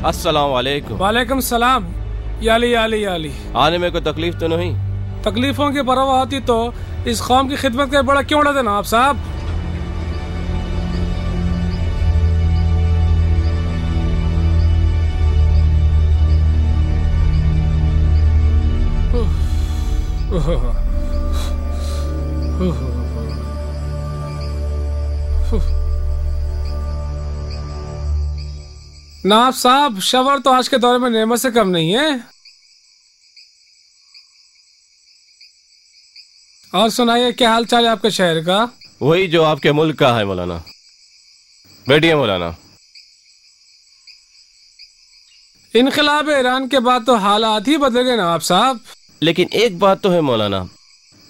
अस्सलाम वालेकुम। वालेकुम सलाम। याली याली याली। आने में कोई तकलीफ तो नहीं? तकलीफों की परवाह होती तो इस कौम की खिदमत का बड़ा क्यों उड़ा देना आप साहब। नाब साहब, शवर तो आज के दौर में नेमत से कम नहीं है। और सुनाइए, क्या हाल चाल है आपके शहर का? वही जो आपके मुल्क का है मौलाना। बैठिए मौलाना। इनकलाब ईरान के बाद तो हालात ही बदल गए नवाब साहब। लेकिन एक बात तो है मौलाना,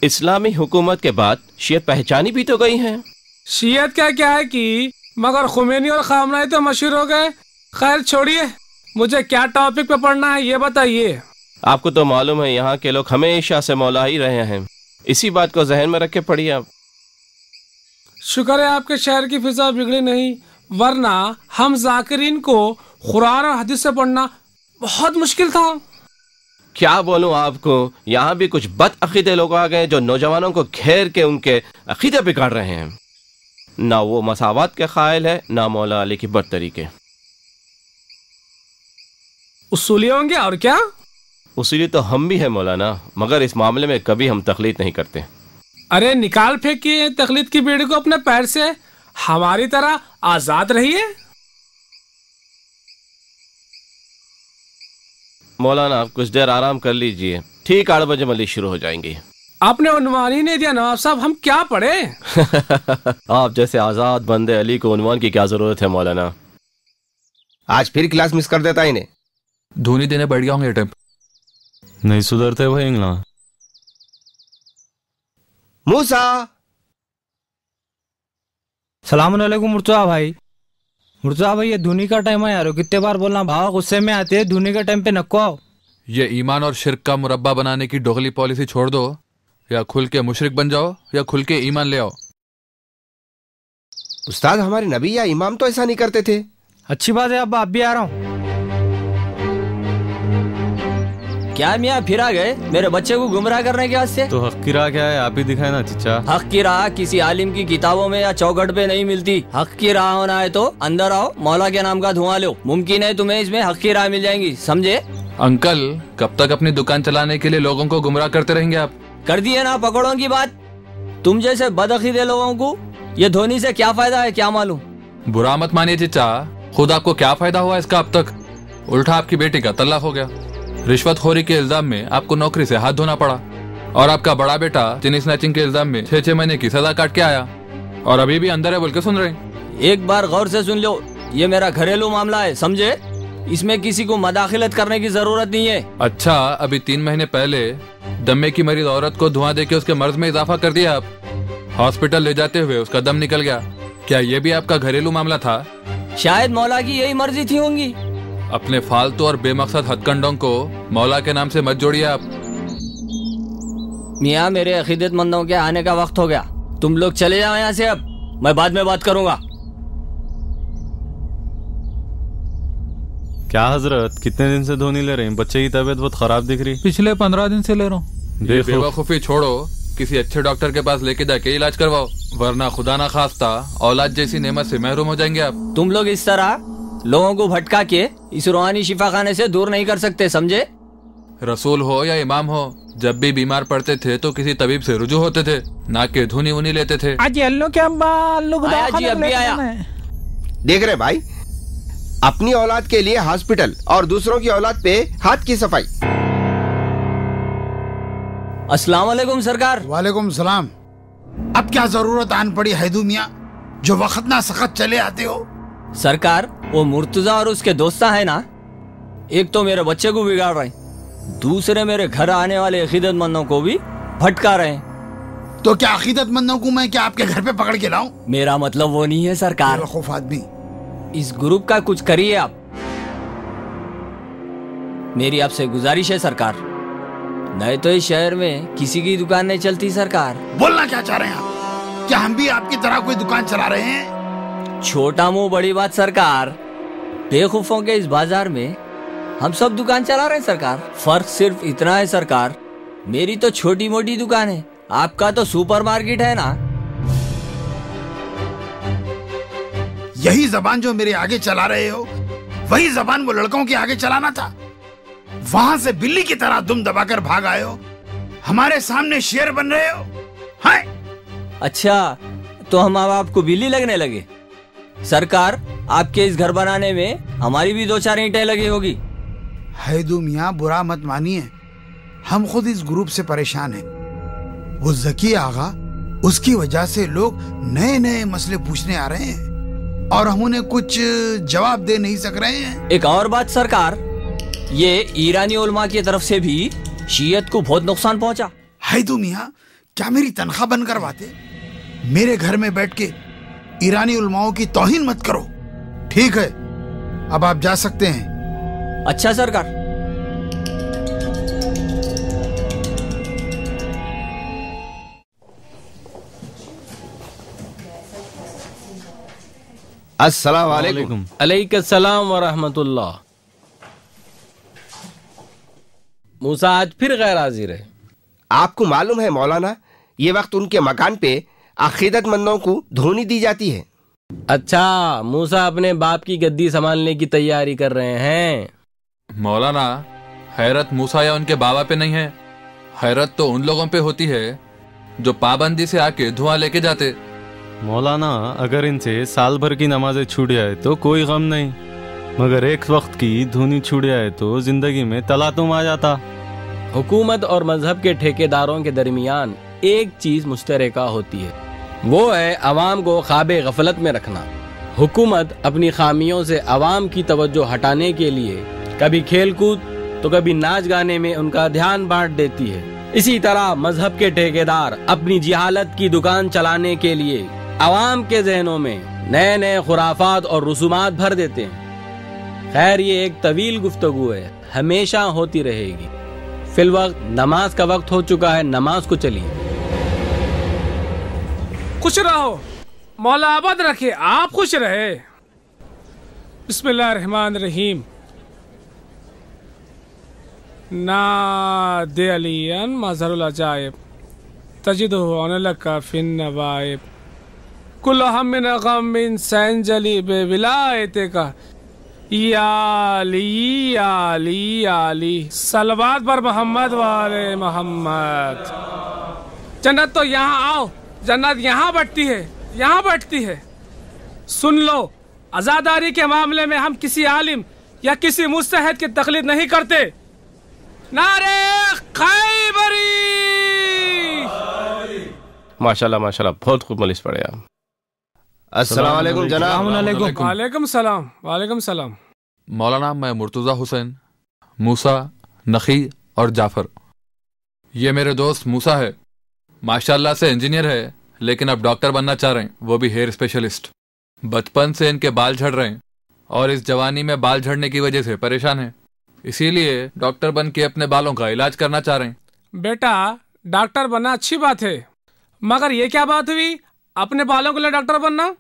इस्लामी हुकूमत के बाद शियत पहचानी भी तो गई है। शियत क्या है कि मगर खुमैनी और खामनाई तो मशहूर हो गए। खैर छोड़िए, मुझे क्या टॉपिक पे पढ़ना है ये बताइए। आपको तो मालूम है यहाँ के लोग हमेशा से मौला ही रहे हैं, इसी बात को जहन में रख के पढ़िए आप। शुक्र है आपके शहर की फिजा बिगड़ी नहीं, वरना हम जाकिरीन को कुरान और हदीस से पढ़ना बहुत मुश्किल था। क्या बोलूं आपको, यहाँ भी कुछ बद अकीदे लोग आ गए जो नौजवानों को घेर के उनके अकीदे बिगाड़ रहे हैं। ना वो मसावत के कायल है, ना मौला अली की बरतरी के। उसूली होंगे और क्या? उसूली तो हम भी है मौलाना, मगर इस मामले में कभी हम तकलीद नहीं करते। अरे निकाल फेंकिए तकलीद की बेड़ी को अपने पैर से, हमारी तरह आजाद रहिए। मौलाना आप कुछ देर आराम कर लीजिए, ठीक 8 बजे मलिक शुरू हो जाएंगे। आपने उन्वान ही नहीं दिया नवाब साहब, हम क्या पढ़े? आप जैसे आजाद बंदे अली को उन्वान की क्या जरूरत है मौलाना। आज फिर क्लास मिस कर देता इन्हें। धोनी देने बैठ गया होंगे टाइम। नहीं सुधरते भाई इंगला। मूसा। सलाम अलैकुम मुर्तजा भाई। मुर्तजा भाई, ये धोनी का टाइम है यार, कितने बार बोलना भाव गुस्से में आते हैं। धोनी के टाइम पे नको आओ। ये ईमान और शिर्क का मुरब्बा बनाने की दोगली पॉलिसी छोड़ दो, या खुल के मुशरिक बन जाओ या खुल के ईमान ले आओ। उस्ताद, हमारे नबी या इमाम तो ऐसा नहीं करते थे। अच्छी बात है, अब आप भी आ रहा हूँ। क्या मियाँ फिर आ गए मेरे बच्चे को गुमराह करने के वास्ते? तो हक की राह क्या है, आप ही दिखाए ना चचा। हक की राह किसी आलिम की किताबों में या चौखट पे नहीं मिलती। हक की राह होना है तो अंदर आओ, मौला के नाम का धुआं लो। मुमकिन है तुम्हें इसमें हक की राह मिल जाएंगी, समझे? अंकल, कब तक अपनी दुकान चलाने के लिए लोगों को गुमराह करते रहेंगे आप? कर दिए ना पकड़ों की बात। तुम जैसे बदअकीदे लोगों को ये धोनी से क्या फायदा है, क्या मालूम? बुरा मत मानिए चचा, खुद आपको क्या फायदा हुआ इसका अब तक? उल्टा आपकी बेटी का तलाक हो गया, रिश्वतखोरी के इल्जाम में आपको नौकरी से हाथ धोना पड़ा, और आपका बड़ा बेटा चेनी स्नैचिंग के इल्जाम में 6 महीने की सजा काट के आया, और अभी भी अंदर है बोल के सुन रहे हैं। एक बार गौर से सुन लो, ये मेरा घरेलू मामला है, समझे? इसमें किसी को मदाखिलत करने की जरूरत नहीं है। अच्छा, अभी 3 महीने पहले दमे की मरीज औरत को धुआं देके उसके मर्ज में इजाफा कर दिया आप। हॉस्पिटल ले जाते हुए उसका दम निकल गया। क्या ये भी आपका घरेलू मामला था? शायद मौला की यही मर्जी थी होंगी। अपने फालतू और बेमकसद हथकंडों को मौला के नाम से मत जोड़िए आप। मियाँ, मेरे अकीदतमंदों के आने का वक्त हो गया, तुम लोग चले जाओ यहाँ से, अब मैं बाद में बात करूंगा। क्या हजरत, कितने दिन से धोनी ले रहे हैं? बच्चे की तबीयत बहुत खराब दिख रही। पिछले 15 दिन से ले रहा हूँ। बेवकूफी छोड़ो, किसी अच्छे डॉक्टर के पास लेके जाके इलाज करवाओ, वरना खुदा ना खास्ता औलाद जैसी नेमत से महरूम हो जाएंगे आप। तुम लोग इस तरह लोगों को भटका के इस रूहानी शिफा खाने से दूर नहीं कर सकते, समझे? रसूल हो या इमाम हो, जब भी बीमार पड़ते थे तो किसी तबीब से रुजू होते थे, ना कि धुनी उनी लेते थे। आज अल्लो के अब्बा आया जी, अभी आया। देख रहे भाई, अपनी औलाद के लिए हॉस्पिटल और दूसरों की औलाद पे हाथ की सफाई। अस्सलाम वालेकुम सरकार। वालेकुम सलाम। अब क्या जरूरत आन पड़ी हैदू मियाँ, जो वक्त ना सखत चले आते हो? सरकार, वो मुर्तजा और उसके दोस्ता है ना, एक तो मेरे बच्चे को बिगाड़ रहे हैं, दूसरे मेरे घर आने वाले अकीदतमंदों को भी भटका रहे हैं। तो क्या अकीदतमंदों को मैं क्या आपके घर पे पकड़ के लाऊं? मेरा मतलब वो नहीं है सरकार। बेवकूफ आदमी। इस ग्रुप का कुछ करिए आप, मेरी आपसे गुजारिश है सरकार, नहीं तो इस शहर में किसी की दुकान नहीं चलती सरकार। बोलना क्या चाह रहे हैं आप? क्या हम भी आपकी तरह कोई दुकान चला रहे हैं? छोटा मुंह बड़ी बात सरकार, बेवकूफों के इस बाजार में हम सब दुकान चला रहे हैं सरकार। फर्क सिर्फ इतना है सरकार, मेरी तो छोटी मोटी दुकान है, आपका तो सुपरमार्केट है ना। यही जबान जो मेरे आगे चला रहे हो, वही जबान वो लड़कों के आगे चलाना था। वहां से बिल्ली की तरह दुम दबाकर भाग आए हो, हमारे सामने शेर बन रहे हो। हाय अच्छा, तो हम अब आपको बिल्ली लगने लगे? सरकार, आपके इस घर बनाने में हमारी भी 2-4 ईंटें लगी होगी। हैदू मियाँ, बुरा मत मानिए, हम खुद इस ग्रुप से परेशान हैं। वो जकी आगा, उसकी वजह से लोग नए नए मसले पूछने आ रहे हैं और हम उन्हें कुछ जवाब दे नहीं सक रहे हैं। एक और बात सरकार, ये ईरानी उलमा की तरफ से भी शीयत को बहुत नुकसान पहुंचा। हैदू मियाँ, क्या मेरी तनख्वाह बंद करवाते? मेरे घर में बैठ के ईरानी उलमाओं की तौहीन मत करो। ठीक है, अब आप जा सकते हैं। अच्छा सरकार। अस्सलाम वालेकुम। अलैकुम व रहमतुल्लाह। मूसा आज फिर गैर हाजिर है। आपको मालूम है मौलाना, ये वक्त उनके मकान पे अकीदतमंदों को धोनी दी जाती है। अच्छा, मूसा अपने बाप की गद्दी संभालने की तैयारी कर रहे हैं। मौलाना, हैरत मूसा या उनके बाबा पे नहीं है, हैरत तो उन लोगों पे होती है जो पाबंदी से आके धुआं लेके जाते। मौलाना, अगर इनसे साल भर की नमाजें छूट जाए तो कोई गम नहीं, मगर एक वक्त की धुनी छूट जाए तो जिंदगी में तलातुम आ जाता। हुकूमत और मजहब के ठेकेदारों के दरमियान एक चीज मुश्तरका होती है, वो है अवाम को ख्वाबे गफलत में रखना। हुकूमत अपनी खामियों से अवाम की तवज्जो हटाने के लिए कभी खेलकूद तो कभी नाच गाने में उनका ध्यान बांट देती है। इसी तरह मजहब के ठेकेदार अपनी जिहालत की दुकान चलाने के लिए अवाम के जहनों में नए नए खुराफात और रसूमात भर देते हैं। खैर, ये एक तवील गुफ्तगू है, हमेशा होती रहेगी। फिलवक्त नमाज का वक्त हो चुका है, नमाज को चलिए। खुश रहो, मौला आबाद रखे, आप खुश रहे। बिस्मिल्लाहिर्रहमानिर्रहीम। नादे अलियन मज़हरुल अजाइब तजिदुहु अनलका फिन नवाइब कुल हम्मिन गम्मिन सैंजली बेविलायतिका या अली सलवात पर मोहम्मद वाले मोहम्मद। जन्नत तो यहाँ आओ, जन्नत यहाँ बैठती है, यहाँ बैठती है। सुन लो, आजादारी के मामले में हम किसी आलिम या किसी मुस्तहिद की तकलीद नहीं करते। नारे खैबरी। माशाल्लाह माशाल्लाह, बहुत खूब मलिस पड़े आप। अस्सलाम वालेकुम जनाब। वालेकुम सलाम। वालेकुम सलाम। मौलाना, मैं मुर्तज़ा हुसैन, मूसा, नखी और जाफर। ये मेरे दोस्त मूसा है, माशाल्लाह से इंजीनियर है, लेकिन अब डॉक्टर बनना चाह रहे हैं, वो भी हेयर स्पेशलिस्ट। बचपन से इनके बाल झड़ रहे हैं और इस जवानी में बाल झड़ने की वजह से परेशान हैं, इसीलिए डॉक्टर बन के अपने बालों का इलाज करना चाह रहे हैं। बेटा, डॉक्टर बनना अच्छी बात है, मगर ये क्या बात हुई अपने बालों के लिए डॉक्टर बनना?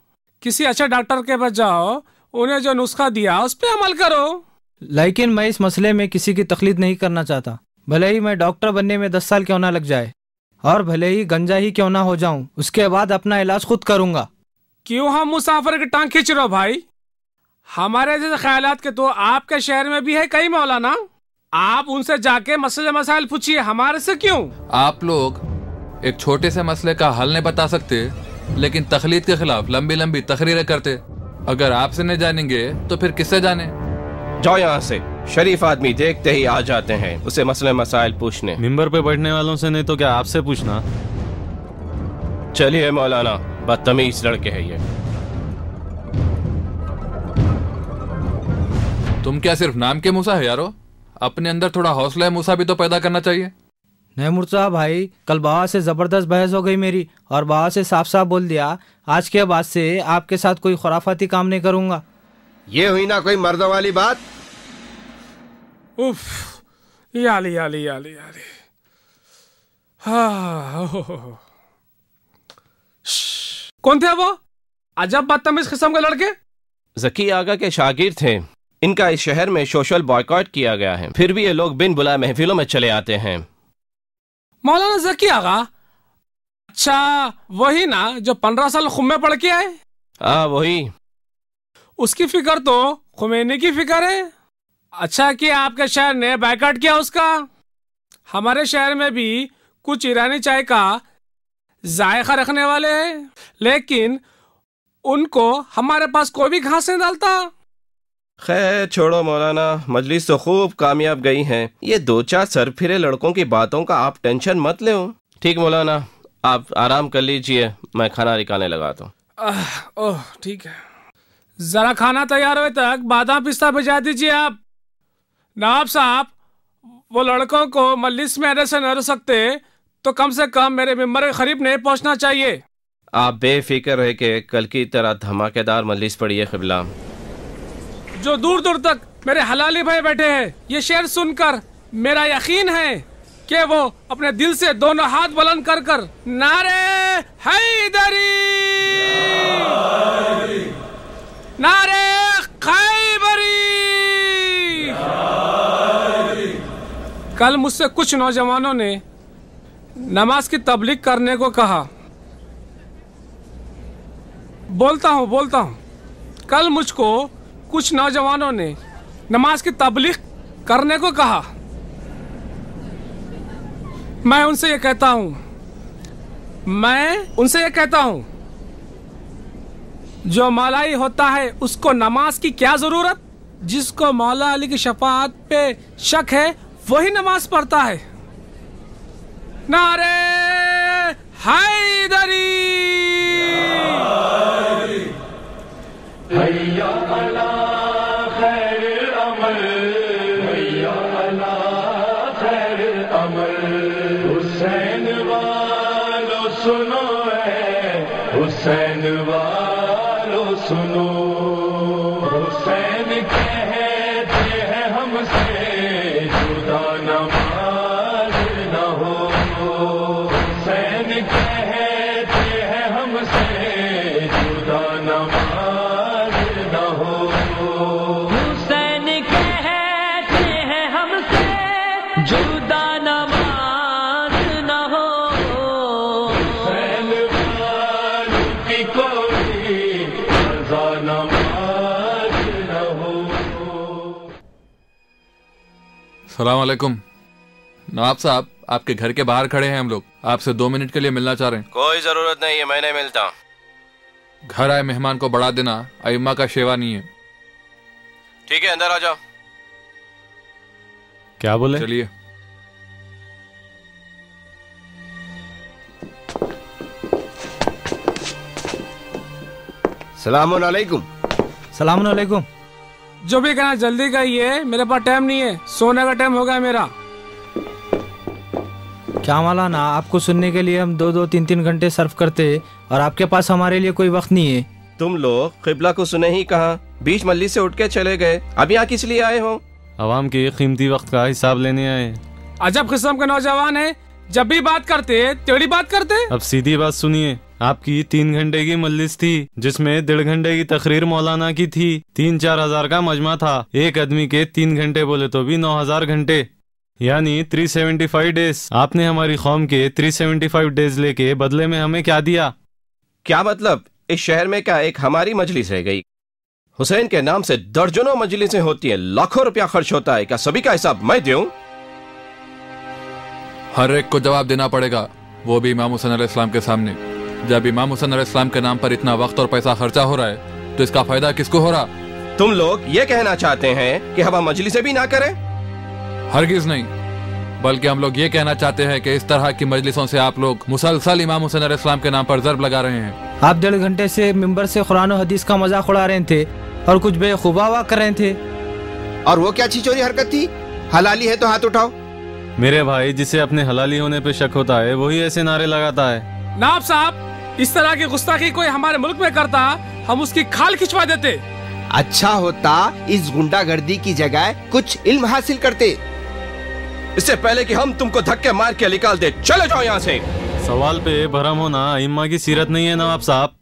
किसी अच्छे डॉक्टर के पास जाओ, उन्हें जो नुस्खा दिया उस पे अमल करो। लेकिन मैं इस मसले में किसी की तकलीफ नहीं करना चाहता। भले ही मैं डॉक्टर बनने में 10 साल क्यों ना लग जाए और भले ही गंजा ही क्यों ना हो जाऊं, उसके बाद अपना इलाज खुद करूंगा। क्यों हम मुसाफिर की टांग खींच रहे हो भाई? हमारे जैसे ख्यालात के तो आपके शहर में भी है कई मौलाना, आप उनसे जाके मसले मसाइल पूछिए, हमारे से क्यों? आप लोग एक छोटे से मसले का हल नहीं बता सकते, लेकिन तकलीद के खिलाफ लंबी लंबी तकरीरें करते। अगर आपसे नहीं जानेंगे तो फिर किससे जाने? जाओ यहाँ से। शरीफ आदमी देखते ही आ जाते हैं उसे मसले मसाइल पूछने। मिंबर पे बैठने वालों से नहीं तो क्या आपसे पूछना? चलिए मौलाना, बदतमीज लड़के हैं ये। तुम क्या सिर्फ नाम के मूसा है यारो? अपने अंदर थोड़ा हौसला मूसा भी तो पैदा करना चाहिए। नहीं मुर्तज़ा भाई, कल बाबा से जबरदस्त बहस हो गई मेरी और बाबा से साफ साफ बोल दिया आज के बाद से आपके साथ कोई खुराफाती काम नहीं करूंगा। ये हुई ना कोई मर्दों वाली बात। उफ, याली याली याली याली। हाँ, कौन थे वो अजब बदतमीज किस्म के लड़के? जकी आगा के शागिर्द थे, इनका इस शहर में सोशल बॉयकॉट किया गया है, फिर भी ये लोग बिन बुलाए महफिलों में चले आते हैं। मौलाना जकी आगा, अच्छा वही ना जो 15 साल खुम में पढ़ के आए? हाँ वही। उसकी फिक्र तो खुमैनी की फिक्र है। अच्छा कि आपके शहर ने बायकॉट किया उसका। हमारे शहर में भी कुछ ईरानी चाय का जायका रखने वाले हैं, लेकिन उनको हमारे पास कोई भी घास नहीं डालता। खैर छोड़ो मौलाना, मजलिस तो खूब कामयाब गई है। ये 2-4 सरफिरे लड़कों की बातों का आप टेंशन मत लो। ठीक मौलाना, आप आराम कर लीजिए, मैं खाना निकालने लगाता हूँ। ओह ठीक है, जरा खाना तैयार होए तक बादाम पिस्ता भिजा दीजिए आप। नवाब साहब, वो लड़कों को मजलिस में आने से न रोक सकते तो कम से कम मेरे मेंबर के करीब नहीं पहुंचना चाहिए। आप बेफिक्र रह के कल की तरह धमाकेदार मजलिस पढ़िए क़िबला। जो दूर दूर तक मेरे हलाली भाई बैठे हैं, ये शेर सुनकर मेरा यकीन है कि वो अपने दिल से दोनों हाथ बुलंद कर कर नारे हैदरी, नारे खैबरी। कल मुझसे कुछ नौजवानों ने नमाज की तबलीग करने को कहा। बोलता हूँ कल मुझको कुछ नौजवानों ने नमाज की तबलीग करने को कहा। मैं उनसे ये कहता हूँ जो मौलाई होता है उसको नमाज की क्या जरूरत। जिसको मौला अली की शफाअत पे शक है वही नमाज पढ़ता है। नारे हैदरी, हैया अला खैर अमल, हैया अला खैर अमल। हुसैन वालो सुनो है, हुसैन वालो सुनो। हुसैन कहते हैं हमसे जुदा नमाज न हो। हुसैन कहते हैं हमसे जुदा नमाज न हो। हुसैन कहते हैं हमसे जुदा नमाज न हो। हुसैन वालों की कोई रज़ा नमाज न हो। सलाम अलैकुम। नवाब साहब, आपके घर के बाहर खड़े हैं हम लोग, आपसे 2 मिनट के लिए मिलना चाह रहे हैं। कोई जरूरत नहीं है, मैं नहीं मिलता। घर आए मेहमान को बढ़ा देना अइम्मा का शेवा नहीं है। ठीक है, अंदर आ जाओ। क्या बोले? चलिए। सलामुन अलैकुम। सलाम अलैकुम। जो भी कहना जल्दी कहिए, मेरे पास टाइम नहीं है, सोने का टाइम हो गया मेरा। क्या मौलाना, आपको सुनने के लिए हम 2-2, 3-3 घंटे सर्व करते और आपके पास हमारे लिए कोई वक्त नहीं है। तुम लोग क़िबला को सुने ही कहा, बीच मजलिस से उठ के चले गए। अब यहाँ किस लिए आए हो? आवाम के कीमती वक्त का हिसाब लेने आए। अजब किस्म के नौजवान है, जब भी बात करते टेढ़ी बात करते। अब सीधी बात सुनिए, आपकी 3 घंटे की मजलिस थी जिसमें 1.5 घंटे की तकरीर मौलाना की थी। 3-4 हजार का मजमा था। एक आदमी के 3 घंटे बोले तो भी 9000 घंटे, यानी 375 डेज। आपने हमारी कौम के 375 डेज लेके बदले में हमें क्या दिया? क्या मतलब? इस शहर में क्या एक हमारी मजलिस रह गई? हुसैन के नाम से दर्जनों मजलिसें होती हैं, लाखों रुपया खर्च होता है। क्या सभी का हिसाब मैं दूं? हर एक को जवाब देना पड़ेगा, वो भी इमाम हुसैन अलैहिस्सलाम के सामने। जब इमाम हुसैन अलैहिस्सलाम के नाम पर इतना वक्त और पैसा खर्चा हो रहा है तो इसका फायदा किसको हो रहा? तुम लोग ये कहना चाहते हैं कि हम मजलिसें भी ना करें? हरगिज नहीं, बल्कि हम लोग ये कहना चाहते हैं कि इस तरह की मजलिसों से आप लोग मुसलसल इमाम हुसैन अलैहिस्सलाम के नाम पर ज़र्ब लगा रहे हैं। आप 1.5 घंटे से मिंबर से कुरान और हदीस का मजाक उड़ा रहे थे और कुछ बेखुबावा कर रहे थे। और वो क्या छिचोरी हरकत थी? हलाली है तो हाथ उठाओ। मेरे भाई, जिसे अपने हलाली होने पे शक होता है वही ऐसे नारे लगाता है। नाब साहब, इस तरह की गुस्ताखी कोई हमारे मुल्क में करता, हम उसकी खाल खिंचवा देते। अच्छा होता इस गुंडागर्दी की जगह कुछ इल्म हासिल करते। इससे पहले कि हम तुमको धक्के मार के निकाल दे, चले जाओ यहाँ से। सवाल पे भरम होना इम्मा की सीरत नहीं है नवाब साहब।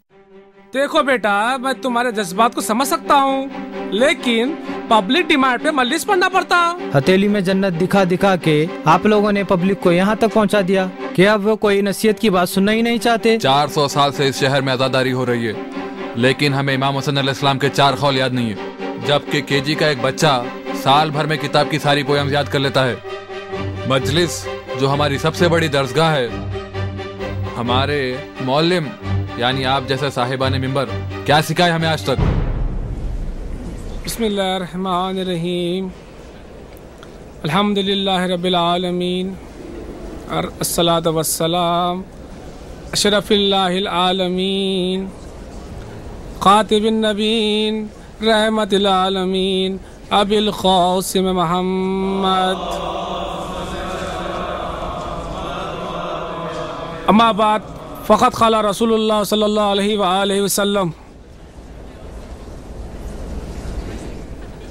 देखो बेटा, मैं तुम्हारे जज्बात को समझ सकता हूँ, लेकिन पब्लिक डिमांड पे मजलिस पढ़ना पड़ता। हथेली में जन्नत दिखा दिखा के आप लोगों ने पब्लिक को यहाँ तक पहुँचा दिया कि अब वो कोई नसीहत की बात सुनना ही नहीं चाहते। 400 साल से इस शहर में आजादारी हो रही है, लेकिन हमें इमाम हुसैन अलैहिस्सलाम के 4 कौल याद नहीं है, जबकि केजी का एक बच्चा साल भर में किताब की सारी पोयम याद कर लेता है। मजलिस जो हमारी सबसे बड़ी दरसगाह है, हमारे मौलिम यानी आप जैसे साहिबाने मिंबर क्या सिखाए हमें आज तक? बिस्मिल्लाहिर्रहमानिर्रहीम, अल्हम्दुलिल्लाहि रब्बिल आलमीन, और अस्सलातु वस्सलाम अशरफिल्लाहिल आलमीन, खातिबिन नबीन, रहमतिल आलमीन, अबिल क़ासिम मोहम्मद। अम्मा बाद फ़क़त क़ाला रसूलुल्लाह सल्लल्लाहु अलैहि वसल्लम,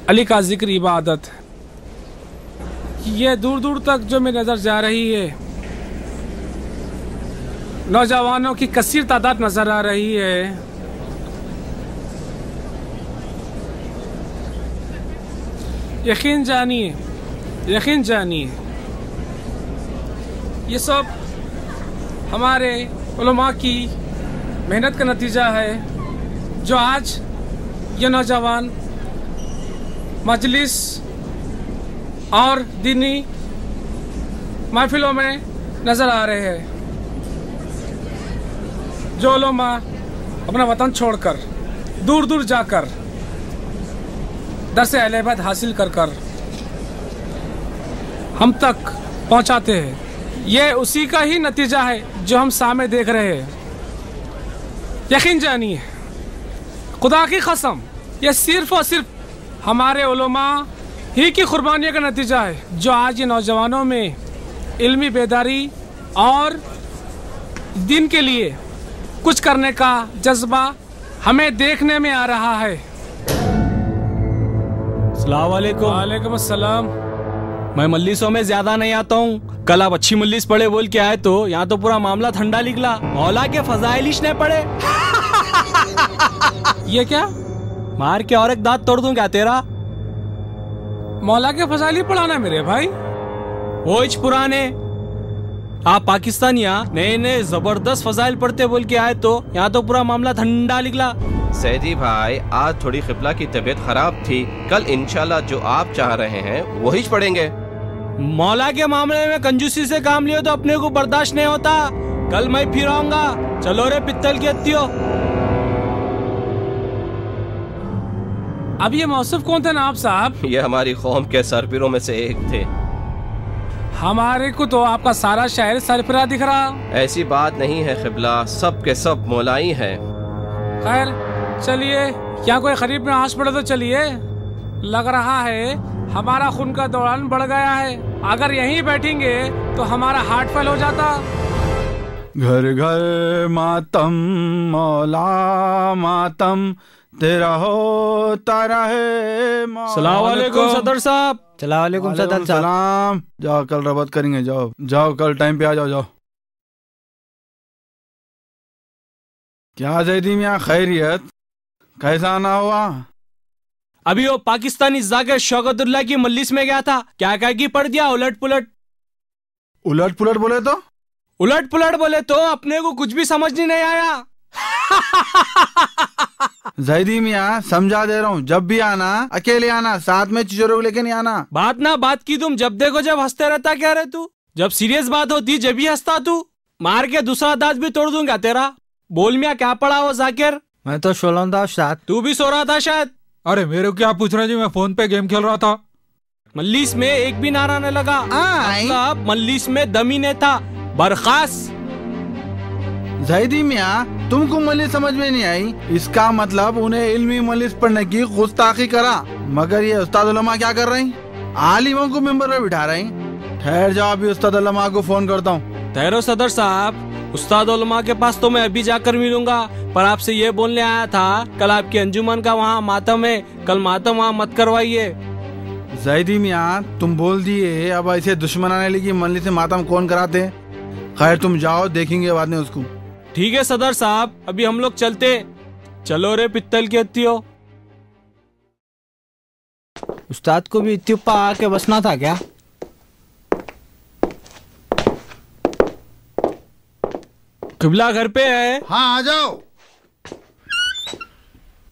अली का जिक्र इबादत। ये दूर दूर तक जो मेरी नज़र जा रही है, नौजवानों की कसीर तादाद नज़र आ रही है। यकीन जानिए ये सब हमारे उलमा की मेहनत का नतीजा है, जो आज ये नौजवान मजलिस और दीनी महफिलों में नज़र आ रहे हैं। जो उलमा अपना वतन छोड़कर दूर दूर जाकर दर्स अहले बैत हासिल कर कर हम तक पहुंचाते हैं, ये उसी का ही नतीजा है जो हम सामने देख रहे हैं। यकीन जानिए, खुदा की कसम, ये सिर्फ और सिर्फ हमारे उलमा ही की कुर्बानियों का नतीजा है, जो आज ये नौजवानों में इल्मी बेदारी और दिन के लिए कुछ करने का जज्बा हमें देखने में आ रहा है। वालेकुम अस्सलाम। मैं मल्लिसों में ज्यादा नहीं आता हूँ। कल आप अच्छी मल्लिस पढ़े बोल के आए तो यहाँ तो पूरा मामला ठंडा निकला। मौला के फजाइलिश ने पढ़े। ये क्या? मार के और एक दांत तोड़ दूं क्या तेरा? मौला के फजाइली पढ़ाना मेरे भाई? वो पुराने आप पाकिस्तानिया नए नए जबरदस्त फजाइल पढ़ते बोल के आए तो यहाँ तो पूरा मामला ठंडा निकला। सैदी भाई, आज थोड़ी खिबला की तबीयत खराब थी, कल इंशाल्लाह जो आप चाह रहे हैं वही पढ़ेंगे। मौला के मामले में कंजूसी से काम लियो तो अपने को बर्दाश्त नहीं होता। कल मैं फिर आऊंगा। चलो रे पित्तल की हत्तियों। अब ये मौसूफ कौन थे नाब साहब? ये हमारी कौम के सरपीरों में से एक थे। हमारे को तो आपका सारा शहर सरफिरा दिख रहा। ऐसी बात नहीं है खिबला, सब के सब मौलाई है। खैर चलिए, क्या कोई करीब में आस पड़े तो चलिए। लग रहा है हमारा खून का दौरान बढ़ गया है। अगर यहीं बैठेंगे तो हमारा हार्ट फेल हो जाता। घर घर मातम मौला मातम तेरा होता रहे। सलाम वालेकुम सदर साहब। सलाम वालेकुम सदर साहब। सलाम। जाओ कल रबत करेंगे। जाओ जाओ कल टाइम पे आ जाओ। जाओ। क्या जैदी मियाँ खैरियत? कैसा आना हुआ? अभी वो पाकिस्तानी जाकिर शौकतुल्लाह की मल्लिस में गया था। क्या क्या की पढ़ दिया उलट पुलट। उलट पुलट बोले तो? उलट पुलट बोले तो अपने को कुछ भी समझ नहीं आया। जैदी मियाँ समझा दे रहा हूँ, जब भी आना अकेले आना, साथ में चिचोरों को लेके नहीं आना। बात ना बात की तुम, जब देखो जब हंसते रहता क्या रे तू। जब सीरियस बात होती जब भी हंसता तू। मार के दूसरा दांत भी तोड़ दूंगा तेरा। बोल मियाँ क्या पढ़ा वो जाकिर? मैं तो सो रहा था शायद। तू भी सो रहा था शायद। अरे मेरे को क्या पूछ रहे जी, मैं फोन पे गेम खेल रहा था। मल्लिस में एक भी नारा न लगा। मतलब मल्लिस में दमी ने था। बर्खास्त। जैदी मियाँ तुमको मल्लिस समझ में नहीं आई, इसका मतलब उन्हें इल्मी मल्लिस पढ़ने की गुस्ताखी करा। मगर ये उस्ताद उलमा क्या कर रही? आलिमों को मेंबर में बिठा रही। ठहर जाओ, अभी उस्ताद उलमा को फोन करता हूँ। ठहरो सदर साहब, उस्ताद उलमा के पास तो मैं अभी जाकर मिलूंगा, पर आपसे ये बोलने आया था कल आपकी अंजुमन का वहाँ मातम है, कल मातम वहाँ मत करवाइए। जैदी मियाँ तुम बोल दिए, अब ऐसे दुश्मन आने लगी मल्लिस से मातम कौन कराते? खैर तुम जाओ, देखेंगे बाद में उसको। ठीक है सदर साहब, अभी हम लोग चलते। चलो रे पित्तल की हत्तियों। उस्ताद को भी इत्युप्पा आके बसना था क्या? किबला घर पे है? हाँ आ जाओ।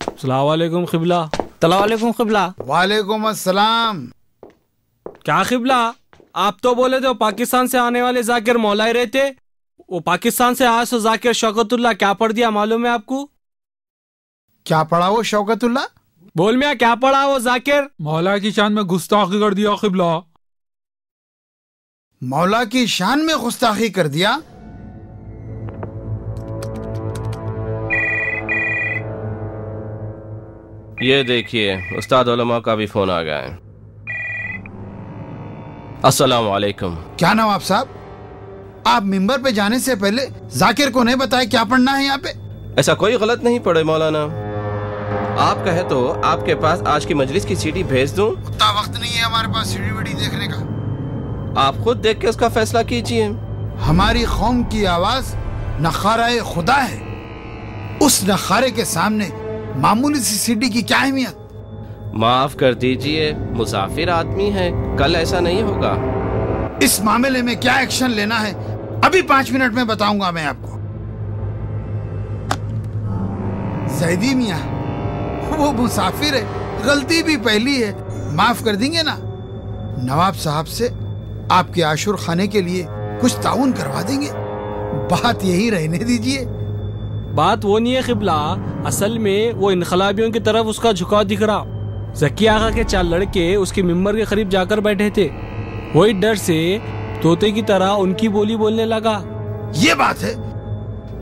अस्सलाम वालेकुम किबला। तलावालेकुम किबला। वालेकुम अस्सलाम। क्या किबला, आप तो बोले थे पाकिस्तान से आने वाले जाकिर मौलाई रहते, वो पाकिस्तान से आज तो जाकिर शौकतुल्लाह क्या पढ़ दिया मालूम है आपको? क्या पढ़ा वो शौकतुल्लाह? बोल मियाँ क्या पढ़ा वो जाकिर? मौला की शान में गुस्ताखी कर दिया किबला। मौला की शान में गुस्ताखी कर दिया? ये देखिए उस्ताद उलमा का भी फोन आ गया है। अस्सलाम वालेकुम। क्या नवाब साहब, आप मिंबर पे जाने से पहले जाकिर को नहीं बताया क्या पढ़ना है यहाँ पे? ऐसा कोई गलत नहीं पढ़े मौलाना। आप कहे तो आपके पास आज की मजलिस की सीडी भेज दूं? उतना वक्त नहीं है हमारे पास सीडी वीडी देखने का। आप खुद देख के उसका फैसला कीजिए। हमारी कौम की आवाज नखारा खुदा है, उस नखारे के सामने मामूली सी सीडी की क्या अहमियत? माफ कर दीजिए, मुसाफिर आदमी है, कल ऐसा नहीं होगा। इस मामले में क्या एक्शन लेना है अभी 5 मिनट में बताऊंगा मैं आपको। जैदी मियाँ वो मुसाफिर है, गलती भी पहली है, माफ कर देंगे ना? नवाब साहब से आपके आशुर खाने के लिए कुछ ताउन करवा देंगे, बात यही रहने दीजिए। बात वो नहीं है किबला, असल में वो इनकलाबियों की तरफ उसका झुकाव दिख रहा। जकी आगा के 4 लड़के उसके मिंबर के करीब जाकर बैठे थे, वही डर से तोते की तरह उनकी बोली बोलने लगा। ये बात है,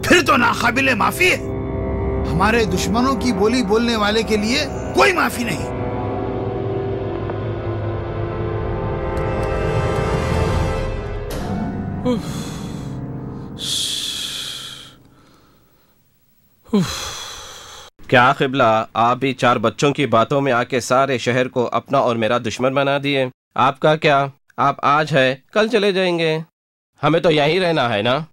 फिर तो नाकाबिले माफी है। हमारे दुश्मनों की बोली बोलने वाले के लिए कोई माफी नहीं। क्या किबला, आप भी 4 बच्चों की बातों में आके सारे शहर को अपना और मेरा दुश्मन बना दिए। आपका क्या, आप आज है कल चले जाएंगे, हमें तो यहीं रहना है ना?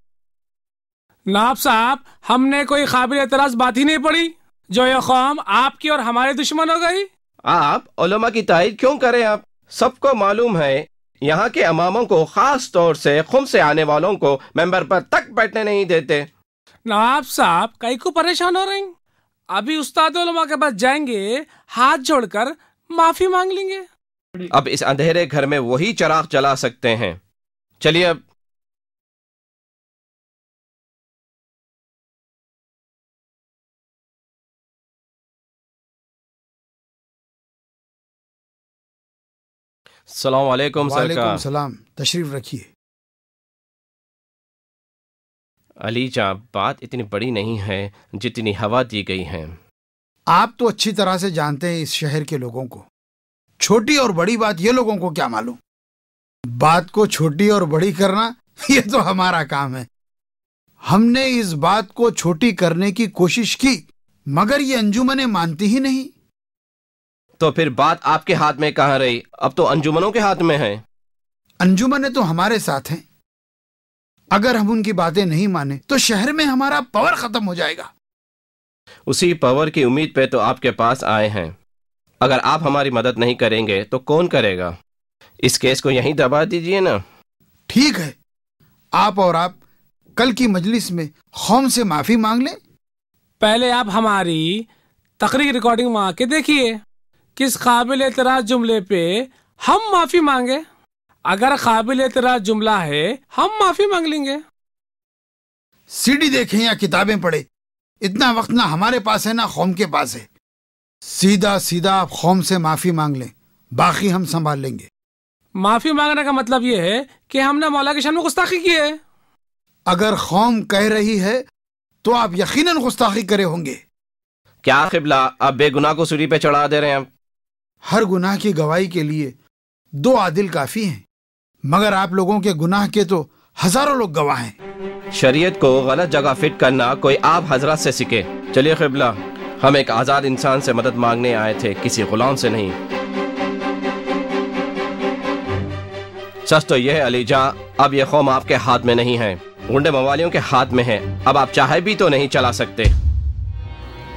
नाब साहब, हमने कोई काबिल एतराज बात ही नहीं पड़ी जो ये कौम आपकी और हमारे दुश्मन हो गई। आप उलमा की तारीफ क्यों करें? आप सबको मालूम है यहाँ के इमामों को खास तौर से खुम से आने वालों को मेंबर पर तक बैठने नहीं देते। नवाब साहब कई को परेशान हो रहे हैं, अभी उस्ताद उलमा के पास जाएंगे, हाथ जोड़कर माफी मांग लेंगे। अब इस अंधेरे घर में वही चिराग जला सकते हैं। चलिए अब। अस्सलाम वालेकुम सरकार। वालेकुम सलाम, तशरीफ रखिए। अली जा, बात इतनी बड़ी नहीं है जितनी हवा दी गई है। आप तो अच्छी तरह से जानते हैं इस शहर के लोगों को, छोटी और बड़ी बात ये लोगों को क्या मालूम। बात को छोटी और बड़ी करना ये तो हमारा काम है। हमने इस बात को छोटी करने की कोशिश की, मगर ये अंजुमनें मानती ही नहीं। तो फिर बात आपके हाथ में कहाँ रही? अब तो अंजुमनों के हाथ में है। अंजुमनें तो हमारे साथ हैं। अगर हम उनकी बातें नहीं माने तो शहर में हमारा पावर खत्म हो जाएगा। उसी पावर की उम्मीद पे तो आपके पास आए हैं। अगर आप हमारी मदद नहीं करेंगे तो कौन करेगा? इस केस को यहीं दबा दीजिए ना। ठीक है, आप और आप कल की मजलिस में कौम से माफी मांग लें। पहले आप हमारी तकरीर रिकॉर्डिंग में आके देखिए, किस काबिल एतराज जुमले पे हम माफी मांगे। अगर काबिल एतराज जुमला है हम माफी मांग लेंगे। सीडी देखें या किताबें पढ़े, इतना वक्त ना हमारे पास है ना कौम के पास है। सीधा सीधा आप कौम से माफी मांग लें, बाकी हम संभाल लेंगे। माफी मांगने का मतलब ये है कि हमने मौला के शान में गुस्ताखी की है। अगर कौम कह रही है तो आप यकीनन गुस्ताखी करे होंगे। क्या क़िबला, आप बेगुनाह को सूली पे चढ़ा दे रहे हैं? हर गुनाह की गवाही के लिए 2 आदिल काफी हैं, मगर आप लोगों के गुनाह के तो हजारों लोग गवाह हैं। शरीयत को गलत जगह फिट करना कोई आप हजरत से सीखे। चलिए क़िबला, हम एक आजाद इंसान से मदद मांगने आए थे, किसी गुलाम से नहीं। सच तो यह है अली जा, अब यह कौम आपके हाथ में नहीं है, गुंडे मवालियों के हाथ में है। अब आप चाहे भी तो नहीं चला सकते।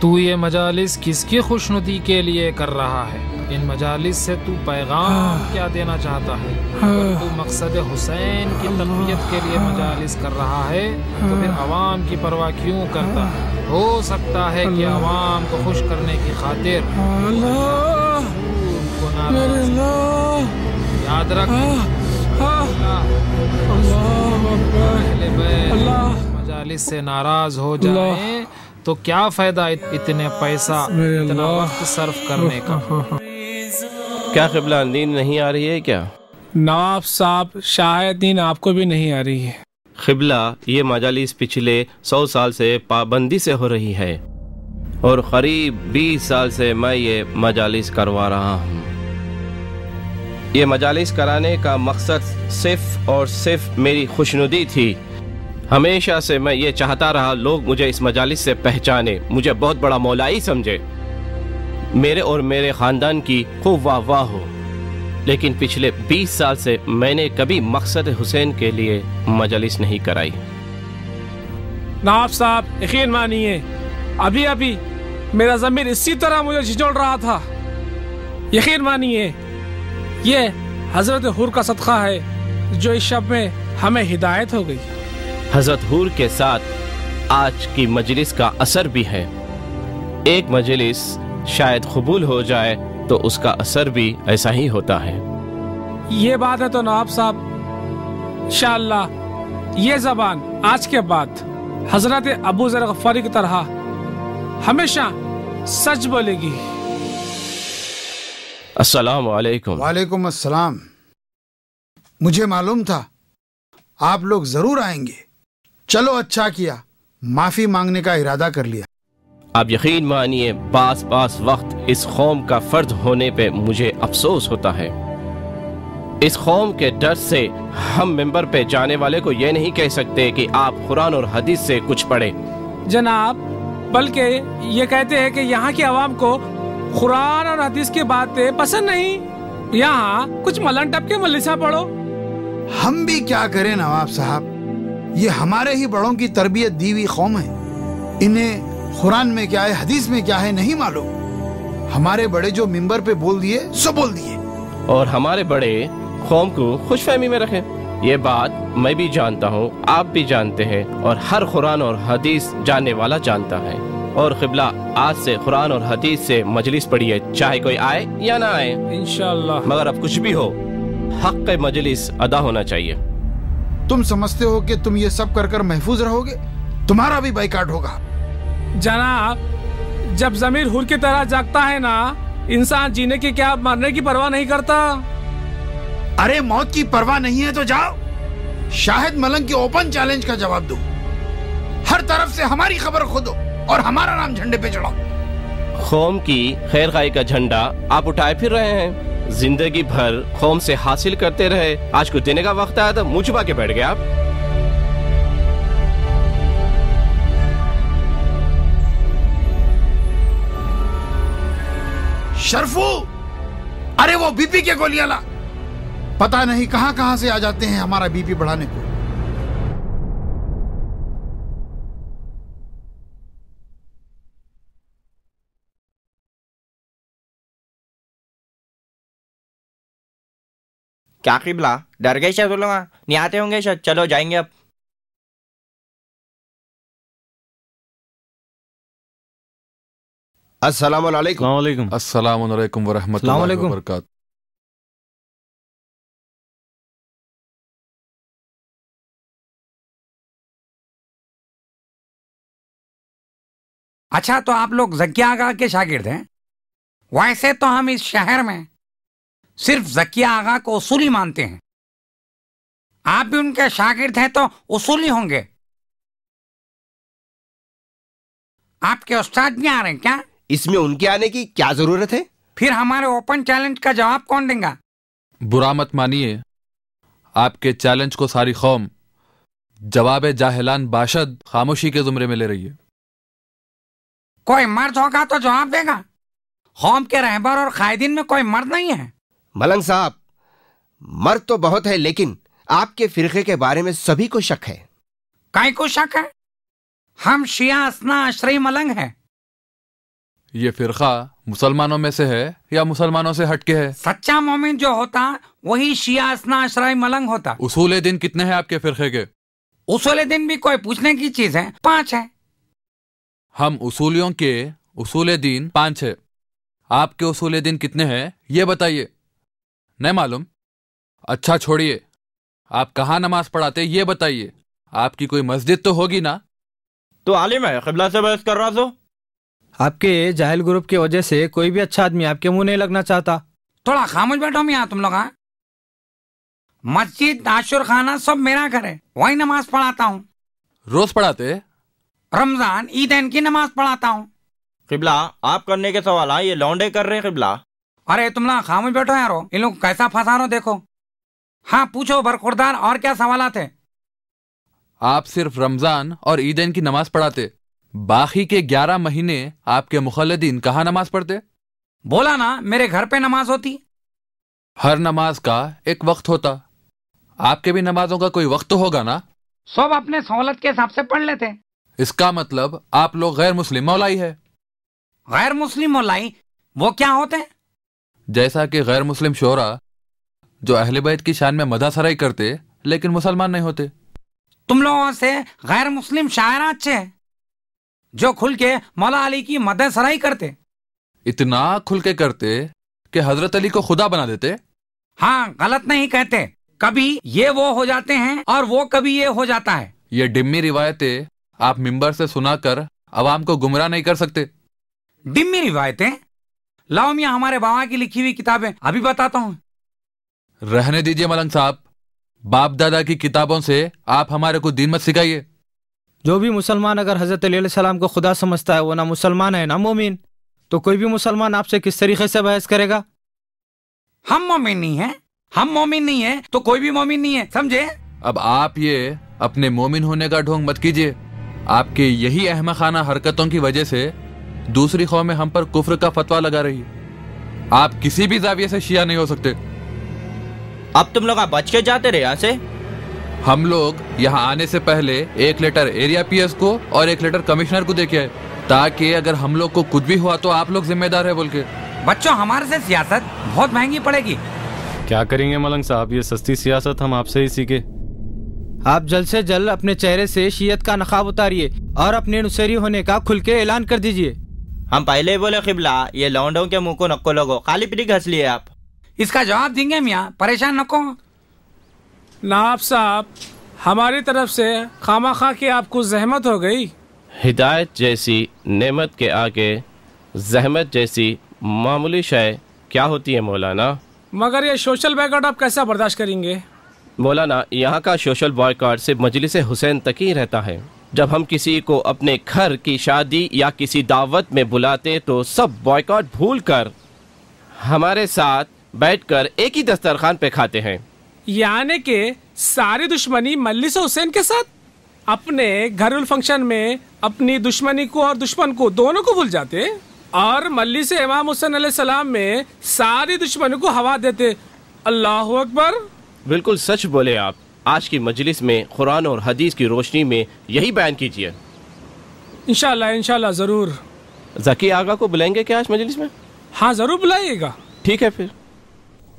तू ये मजालिस किसकी खुशनुदी के लिए कर रहा है? इन मजालिस से तू पैगाम क्या देना चाहता है? अगर तू मकसद हुसैन की तक़वियत के लिए मजालिस कर रहा है तो फिर अवाम की परवाह क्यों करता है? हो सकता है कि अवाम को खुश करने की खातिर उनको याद रख, मजालिस से नाराज हो जाए तो क्या फायदा इतने पैसा इतना वक्त सर्फ करने का? क्या क़िबला नींद नहीं आ रही है क्या? नवाब साहब शायद नींद आपको भी नहीं आ रही है। क़िबला ये मजालिस पिछले 100 साल से पाबंदी से हो रही है और करीब 20 साल से मैं ये मजालिस करवा रहा हूँ। ये मजालिस कराने का मकसद सिर्फ और सिर्फ मेरी खुशनुदी थी। हमेशा से मैं ये चाहता रहा लोग मुझे इस मजालिस से पहचाने, मुझे बहुत बड़ा मौलाई समझे, मेरे और मेरे ख़ानदान की खूब वाह वाह हो। लेकिन पिछले 20 साल से मैंने कभी मकसद हुसैन के लिए मजालिस नहीं कराई। नवाब साहब यकीन मानिए, अभी अभी मेरा ज़मीर इसी तरह मुझे झिझोड़ रहा था। यकीन मानिए ये हजरत हुर का सदका है जो इस शब में हमें हिदायत हो गई। हजरत हुर के साथ आज की मजलिस का असर भी है। एक मजलिस शायद कबूल हो जाए तो उसका असर भी ऐसा ही होता है। ये बात है तो नवाब साहब, इंशाअल्लाह ये जबान आज के बाद हजरत अबू ज़र गफ़ारी की तरह हमेशा सच बोलेगी। अस्सलाम वालेकुम। वालेकुम अस्सलाम। मुझे मालूम था आप लोग जरूर आएंगे। चलो अच्छा किया, माफी मांगने का इरादा कर लिया। आप यकीन मानिए पास वक्त इस कौम का फर्द होने पे मुझे अफसोस होता है। इस कौम के डर से हम मिंबर पे जाने वाले को ये नहीं कह सकते कि आप कुरान और हदीस से कुछ पढ़े जनाब, बल्कि ये कहते हैं कि यहाँ की आवाम को कुरान और हदीस की बातें पसंद नहीं। यहाँ कुछ मलन टप के मलिसा पढ़ो। हम भी क्या करें नवाब साहब, ये हमारे ही बड़ों की तरबियत दी हुई कौम है। इन्हें कुरान में क्या है हदीस में क्या है नहीं मालूम। हमारे बड़े जो मिंबर पे बोल दिए सो बोल दिए, और हमारे बड़े कौम को खुशफहमी में रखें। ये बात मैं भी जानता हूँ, आप भी जानते हैं, और हर कुरान और हदीस जानने वाला जानता है। और क़िबला आज से कुरान और हदीस से मजलिस पढ़िए, चाहे कोई आए या ना आए इंशाअल्लाह। मगर अब कुछ भी हो हक़ मजलिस अदा होना चाहिए। तुम समझते हो कि तुम ये सब कर महफूज रहोगे? तुम्हारा भी बाइकाट होगा। जनाब, जब ज़मीर हुर की तरह जागता है ना, इंसान जीने की क्या मरने की परवाह नहीं करता। अरे मौत की परवाह नहीं है तो जाओ, शाहिद मलंग के ओपन चैलेंज का जवाब दो। हर तरफ से हमारी खबर खोदो और हमारा नाम झंडे पे चढ़ाओ। कौम की खैर खाई का झंडा आप उठाए फिर रहे हैं। जिंदगी भर कौम से हासिल करते रहे, आज कुछ देने का वक्त आया तो मुंह छुपा के बैठ गए आप। शर्फू, अरे वो बीपी के गोलियां ला। पता नहीं कहां कहां से आ जाते हैं हमारा बीपी बढ़ाने को। क्या क़िबला, डर गए शायद लोग नहीं आते होंगे शायद। चलो जाएंगे अब। अस्सलाम वालेकुम। अस्सलाम वालेकुम व रहमतुल्लाहि व बरकातहू। अच्छा, तो आप लोग ज़किया आगा के शागिर्द हैं? वैसे तो हम इस शहर में सिर्फ ज़किया आगा को उसूली मानते हैं। आप भी उनके शागिर्द हैं तो उसूली होंगे। आपके उस्ताद भी आ रहे हैं क्या? इसमें उनके आने की क्या जरूरत है? फिर हमारे ओपन चैलेंज का जवाब कौन देगा? बुरा मत मानिए, आपके चैलेंज को सारी कौम जवाब जाहिलान बाशद खामोशी के जुमरे में ले रही है। कोई मर्द होगा तो जवाब देगा। कौम के रहबर और कायदीन में कोई मर्द नहीं है। मलंग साहब, मर्द तो बहुत है, लेकिन आपके फिरके के बारे में सभी को शक है। काहे को शक है? हम शिया असना अशरी मलंग हैं। ये फिरका मुसलमानों में से है या मुसलमानों से हटके है? सच्चा मोमिन जो होता वही शिया असना अशराई मलंग होता। उसूल दिन कितने हैं आपके फिरके के? उसूल दिन भी कोई पूछने की चीज है? 5 है। हम उसूलियों के उसूल दीन 5 है। आपके उसूल दिन कितने हैं ये बताइए। नहीं मालूम? अच्छा छोड़िए, आप कहाँ नमाज पढ़ाते ये बताइए। आपकी कोई मस्जिद तो होगी ना? तो आलिम है, क़िबला से बहस कर रहा तो। आपके जाहिल ग्रुप की वजह से कोई भी अच्छा आदमी आपके मुंह नहीं लगना चाहता। थोड़ा खामोश बैठो मियां तुम लोग। मस्जिद आशुर खाना सब मेरा घर है, वही नमाज पढ़ाता हूँ। रोज पढ़ाते? रमजान ईदैन की नमाज पढ़ाता हूँ। क़िबला आप करने के सवाल ये लौंडे कर रहे हैं क़िबला। अरे तुम लोग खामोश बैठो यारो, इन लोग कैसा फंसा रहा देखो। हाँ पूछो बरखुरदार, और क्या सवाल थे? आप सिर्फ रमजान और ईदैन की नमाज पढ़ाते, बाकी के 11 महीने आपके मुखल्लदीन कहाँ नमाज पढ़ते? बोला ना मेरे घर पे नमाज होती। हर नमाज का एक वक्त होता, आपके भी नमाजों का कोई वक्त तो होगा ना? सब अपने सहूलत के हिसाब से पढ़ लेते। इसका मतलब आप लोग गैर मुस्लिम मौलाई है। गैर मुस्लिम मौलाई वो क्या होते? जैसा कि गैर मुस्लिम शोरा जो अहले बैत की शान में मदासराई करते लेकिन मुसलमान नहीं होते। तुम लोगों से गैर मुस्लिम शायर अच्छे हैं जो खुल के मौला अली की मदद सराई करते। इतना खुल के करते कि हजरत अली को खुदा बना देते। हाँ गलत नहीं कहते, कभी ये वो हो जाते हैं और वो कभी ये हो जाता है। ये डिम्मी रिवायतें आप मिंबर से सुनाकर अवाम को गुमराह नहीं कर सकते। डिम्मी रिवायतें? लाओ मियां हमारे बाबा की लिखी हुई किताबें अभी बताता हूँ। रहने दीजिए मलंग साहब, बाप दादा की किताबों से आप हमारे को दीन मत सिखाइए। जो भी मुसलमान अगर हजरत अली अलैहिस्सलाम को खुदा समझता है वो ना मुसलमान है ना मोमिन। तो कोई भी मुसलमान आपसे किस तरीके से बहस करेगा? हम मोमिन नहीं है, हम मोमिन नहीं है तो कोई भी मोमिन नहीं है, समझे? अब आप ये अपने मोमिन होने का ढोंग मत कीजिए। आपके यही अहमखाना हरकतों की वजह से दूसरी कौमें हम पर कुफ्र का फतवा लगा रही। आप किसी भी जाविये से शिया नहीं हो सकते। अब तुम लोग बच के जाते रहे यहाँ से। हम लोग यहाँ आने से पहले एक लेटर एरिया पीएस को और एक लेटर कमिश्नर को देके आए, ताकि अगर हम लोग को कुछ भी हुआ तो आप लोग जिम्मेदार है बोल के। बच्चों हमारे से सियासत बहुत महंगी पड़ेगी। क्या करेंगे मलंग साहब, ये सस्ती सियासत हम आपसे ही सीखे। आप जल्द से जल्द अपने चेहरे से शियत का नकाब उतारिए और अपने नुसेरी होने का खुल के ऐलान कर दीजिए। हम पहले ही बोले क़िबला, ये लौंडों के मुंह को नक्को लोगो, खाली पीली घस लिए आप। इसका जवाब देंगे मियाँ, परेशान नको। नाब साहब हमारी तरफ से खामा की आपको जहमत हो गई। हिदायत जैसी नेमत के आगे जहमत जैसी मामूली शय क्या होती है मौलाना? मगर ये सोशल बॉयकॉट आप कैसा बर्दाश्त करेंगे? मौलाना यहाँ का सोशल बॉयकॉट सिर्फ मजलिस हुसैन तक ही रहता है। जब हम किसी को अपने घर की शादी या किसी दावत में बुलाते तो सब बॉयकॉट भूलकर हमारे साथ बैठकर एक ही दस्तरखान पे खाते हैं। यानी कि सारी दुश्मनी मल्लिस हुसैन के साथ? अपने घरेलू फंक्शन में अपनी दुश्मनी को और दुश्मन को दोनों को भूल जाते और मल्लिस इमाम हुसैन अलैहिस्सलाम में सारी दुश्मनी को हवा देते। अल्लाहु अकबर। बिल्कुल सच बोले आप। आज की मजलिस में कुरान और हदीस की रोशनी में यही बयान कीजिए। इंशाल्लाह इंशाल्लाह जरूर। ज़की आगा को बुलाएंगे क्या आज मजलिस में? हाँ जरूर बुलाइएगा। ठीक है फिर।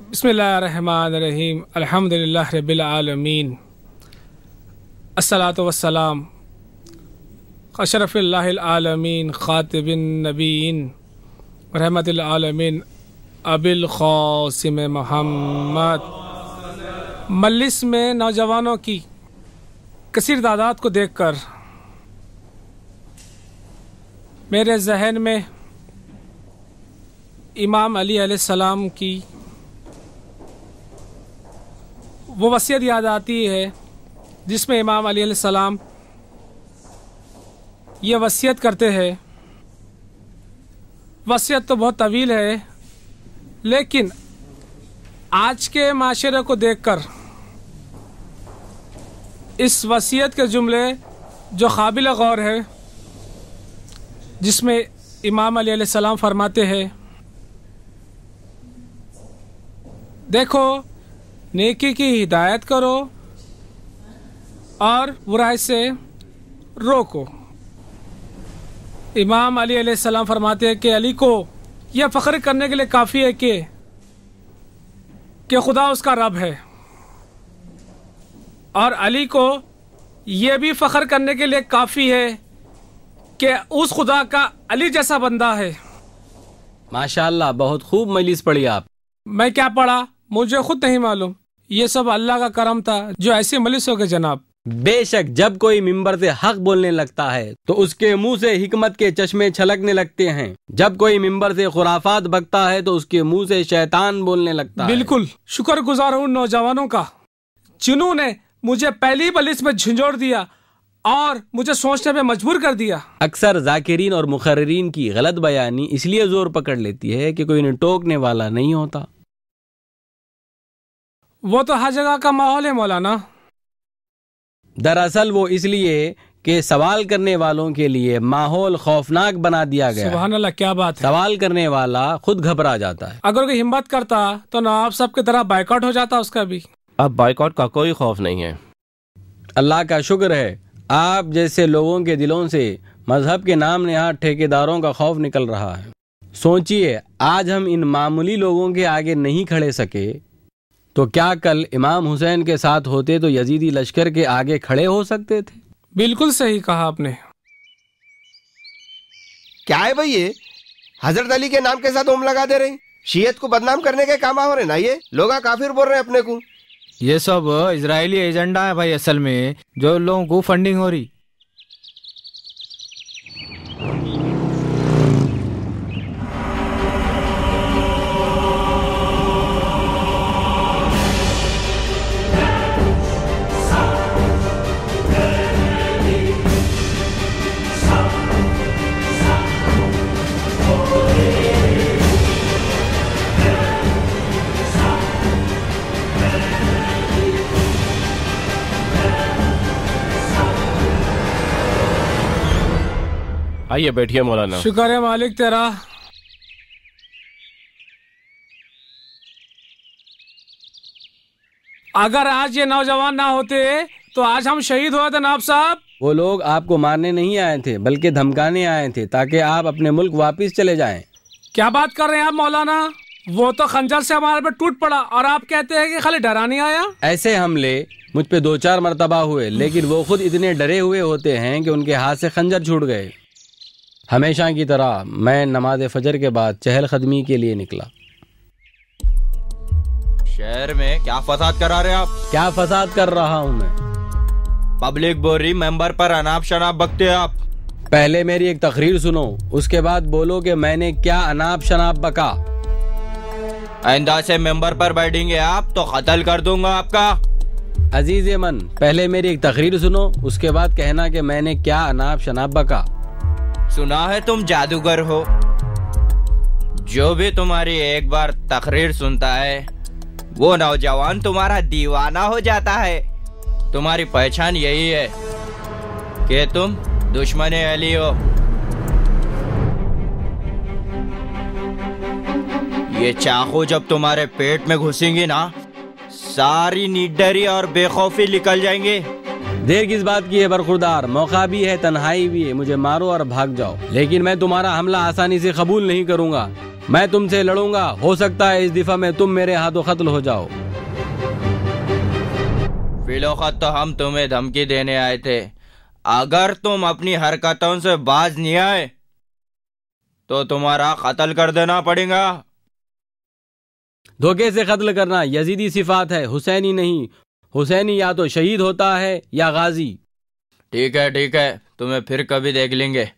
बिस्मिल्लाहिर्रहमानिर्रहीम, अल्हम्दुलिल्लाह रब्बिल आलमीन, अस्सलातु वस्सलाम अशरफिल आलमीन खातिबिन नबीन रहमतिल आलमीन अबिल क़ासिम मोहम्मद। मजलिस में नौजवानों की कसीर तादाद को देखकर मेरे जहन में इमाम अली अलैहिस्सलाम की वो वसीयत याद आती है जिसमें इमाम अली अलैहिस्सलाम ये वसीयत करते हैं। वसीयत तो बहुत तवील है, लेकिन आज के माशरे को देखकर इस वसीयत के जुमले जो काबिल गौर है, जिसमें इमाम अली अलैहिस्सलाम फरमाते हैं, देखो नेकी की हिदायत करो और बुराई से रोको। इमाम अली अलैहिस्सलाम फरमाते हैं कि अली को यह फख्र करने के लिए काफ़ी है कि खुदा उसका रब है, और अली को यह भी फख्र करने के लिए काफ़ी है कि उस खुदा का अली जैसा बंदा है। माशाअल्लाह, बहुत खूब मजलिस पढ़ी आप। मैं क्या पढ़ा मुझे खुद नहीं मालूम, ये सब अल्लाह का करम था जो ऐसी मजलिस हो गए जनाब। बेशक जब कोई मिंबर से हक बोलने लगता है तो उसके मुंह से हिकमत के चश्मे छलकने लगते हैं। जब कोई मिंबर से खुराफात बकता है तो उसके मुंह से शैतान बोलने लगता है। बिल्कुल शुक्रगुजार हूँ नौजवानों का जिन्होंने मुझे पहली मजलिस में झंझोड़ दिया और मुझे सोचने में मजबूर कर दिया। अक्सर जाकिरीन और मुखर्रिरीन की गलत बयानी इसलिए जोर पकड़ लेती है कि कोई इन्हें टोकने वाला नहीं होता। वो तो हर जगह का माहौल है मौलाना। दरअसल वो इसलिए कि सवाल करने वालों के लिए माहौल खौफनाक बना दिया गया। सुभान अल्लाह, क्या बात है। सवाल करने वाला खुद घबरा जाता है। अगर कोई हिम्मत करता तो नवाब साहब की तरह बाइकआउट हो जाता उसका भी। अब बाइकआउट का कोई खौफ नहीं है। अल्लाह का शुक्र है आप जैसे लोगों के दिलों से मजहब के नाम नेहाद ठेकेदारों का खौफ निकल रहा है। सोचिए, आज हम इन मामूली लोगों के आगे नहीं खड़े सके तो क्या कल इमाम हुसैन के साथ होते तो यजीदी लश्कर के आगे खड़े हो सकते थे? बिल्कुल सही कहा आपने। क्या है भाई ये हजरत अली के नाम के साथ उम लगा दे रहे, शियत को बदनाम करने के काम हो रहे ना, ये लोग काफिर बोल रहे हैं अपने को। ये सब इजरायली एजेंडा है भाई, असल में जो लोगों को फंडिंग हो रही। आइए बैठिए मौलाना। शुक्र है मालिक तेरा। अगर आज ये नौजवान ना होते तो आज हम शहीद हुए थे नवाब साहब। वो लोग आपको मारने नहीं आए थे बल्कि धमकाने आए थे ताकि आप अपने मुल्क वापस चले जाएं। क्या बात कर रहे हैं आप मौलाना? वो तो खंजर से हमारे पे टूट पड़ा और आप कहते हैं कि खाली डराने आया। ऐसे हमले मुझ पे 2-4 मरतबा हुए, लेकिन वो खुद इतने डरे हुए होते हैं कि उनके हाथ से खंजर छूट गए। हमेशा की तरह मैं नमाज फजर के बाद चहलकदमी के लिए निकला। शहर में क्या फसाद करा रहे आप? क्या फसाद कर रहा हूँ मैं? पब्लिक बोल रही मेंबर पर अनाप शनाप बकते आप। पहले मेरी एक तकरीर सुनो, उसके बाद बोलो कि मैंने क्या अनाप शनाप बका। आइंदा से मेंबर पर बैठेंगे आप तो कत्ल कर दूंगा आपका। अजीज मन, पहले मेरी एक तकरीर सुनो, उसके बाद कहना कि मैंने क्या अनाप शनाप बका। सुना है तुम जादूगर हो। जो भी तुम्हारी एक बार तकरीर सुनता है वो नौजवान तुम्हारा दीवाना हो जाता है। तुम्हारी पहचान यही है कि तुम दुश्मन अली हो। ये चाकू जब तुम्हारे पेट में घुसेंगी ना, सारी निडरी और बेखौफी निकल जाएंगे। देर किस बात की है बरखुरदार, मौका भी है, तन्हाई भी है, मुझे मारो और भाग जाओ, लेकिन मैं तुम्हारा हमला आसानी से कबूल नहीं करूंगा। मैं तुमसे लड़ूंगा, हो सकता है इस दफा में तुम मेरे हाथों कत्ल हो जाओ। फिलौखत तो हम तुम्हें धमकी देने आए थे, अगर तुम अपनी हरकतों से बाज नहीं आए तो तुम्हारा कत्ल कर देना पड़ेगा। धोखे से कत्ल करना यजीदी सिफात है, हुसैनी नहीं। हुसैनी या तो शहीद होता है या गाजी। ठीक है, तुम्हें फिर कभी देख लेंगे।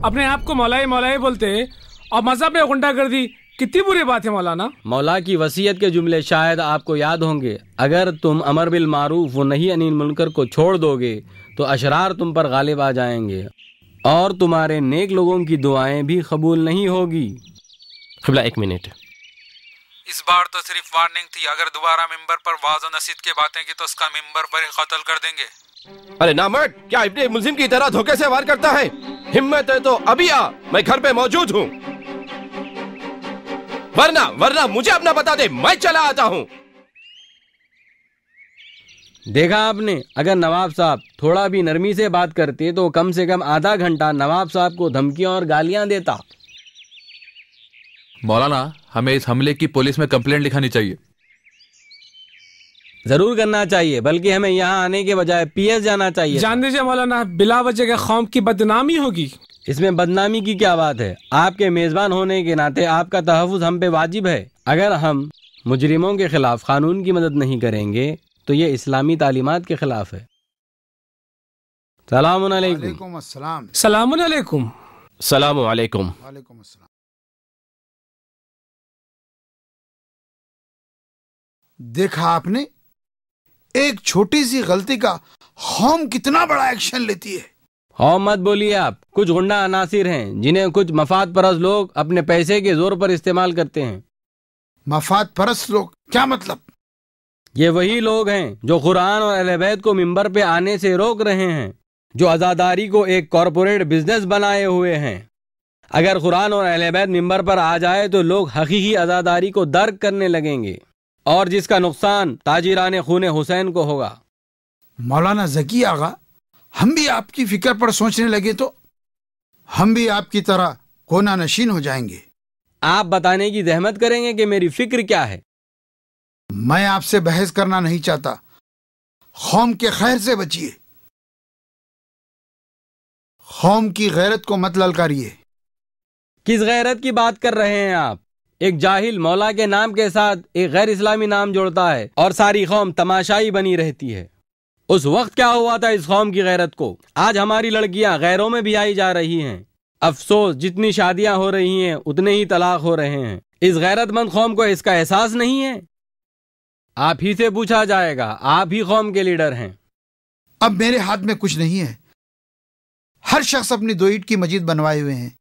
अपने आप को मौलाई मौलाई बोलते और मजहब में गुंडागर्दी कितनी बुरी बात है मौलाना। मौला की वसीयत के जुमले शायद आपको याद होंगे, अगर तुम अमर बिल मारूफ व नही अनिल मुनकर को छोड़ दोगे तो अशरार तुम पर गालिब आ जाएंगे और तुम्हारे नेक लोगों की दुआएं भी कबूल नहीं होगी। क़िबला 1 मिनट। इस बार तो सिर्फ वार्निंग थी, अगर दोबारा मिंबर पर वाज़ और नसीहत की बातें की तो उसका मिंबर पर ही कत्ल कर देंगे। अरे नामर्द, क्या इब्ने मुल्जिम की तरह धोखे से वार करता है? हिम्मत है तो अभी आ, मैं घर पे मौजूद हूँ। वरना मुझे अपना बता दे, मैं चला आता हूँ। देखा आपने, अगर नवाब साहब थोड़ा भी नरमी से बात करते तो कम से कम आधा घंटा नवाब साहब को धमकियां और गालियां देता। मौलाना, हमें इस हमले की पुलिस में कंप्लेंट लिखानी चाहिए। जरूर करना चाहिए, बल्कि हमें यहाँ आने के बजाय पीएस जाना चाहिए। जान दीजिए मौलाना, बिला वजह के कौम की बदनामी होगी। इसमें बदनामी की क्या बात है? आपके मेजबान होने के नाते आपका तहफ़्फ़ुज़ हम पे वाजिब है। अगर हम मुजरिमों के खिलाफ कानून की मदद नहीं करेंगे तो ये इस्लामी तालीमात के खिलाफ है। सलामुन अलैकुम। वालेकुम अस्सलाम। सलामुन अलैकुम। सलामुन अलैकुम। वालेकुम अस्सलाम। देखा आपने, एक छोटी सी गलती का कौम कितना बड़ा एक्शन लेती है। हाँ मत बोलिए आप, कुछ गुंडा अनासिर हैं जिन्हें कुछ मफाद परस्त लोग अपने पैसे के जोर पर इस्तेमाल करते हैं। मफाद परस्त लोग क्या मतलब? ये वही लोग हैं जो कुरान और अहले बैत को मिंबर पे आने से रोक रहे हैं, जो अज़ादारी को एक कॉरपोरेट बिजनेस बनाए हुए हैं। अगर कुरान और अहले बैत मिंबर पर आ जाए तो लोग हकीकी अज़ादारी को दर्क करने लगेंगे और जिसका नुकसान ताजिरान खून हुसैन को होगा। मौलाना ज़की आगा, हम भी आपकी फिक्र पर सोचने लगे तो हम भी आपकी तरह कोना नशीन हो जाएंगे। आप बताने की जहमत करेंगे कि मेरी फिक्र क्या है? मैं आपसे बहस करना नहीं चाहता, कौम के खैर से बचिए, कौम की गैरत को मत ललकारिए। किस गैरत की बात कर रहे हैं आप? एक जाहिल मौला के नाम के साथ एक गैर इस्लामी नाम जोड़ता है और सारी कौम तमाशाई बनी रहती है। उस वक्त क्या हुआ था इस कौम की गैरत को? आज हमारी लड़कियां गैरों में भी आई जा रही हैं। अफसोस, जितनी शादियां हो रही हैं उतने ही तलाक हो रहे हैं। इस गैरतमंद कौम को इसका एहसास नहीं है? आप ही से पूछा जाएगा, आप ही कौम के लीडर हैं। अब मेरे हाथ में कुछ नहीं है। हर शख्स अपनी दो ईंट की मस्जिद बनवाए हुए हैं।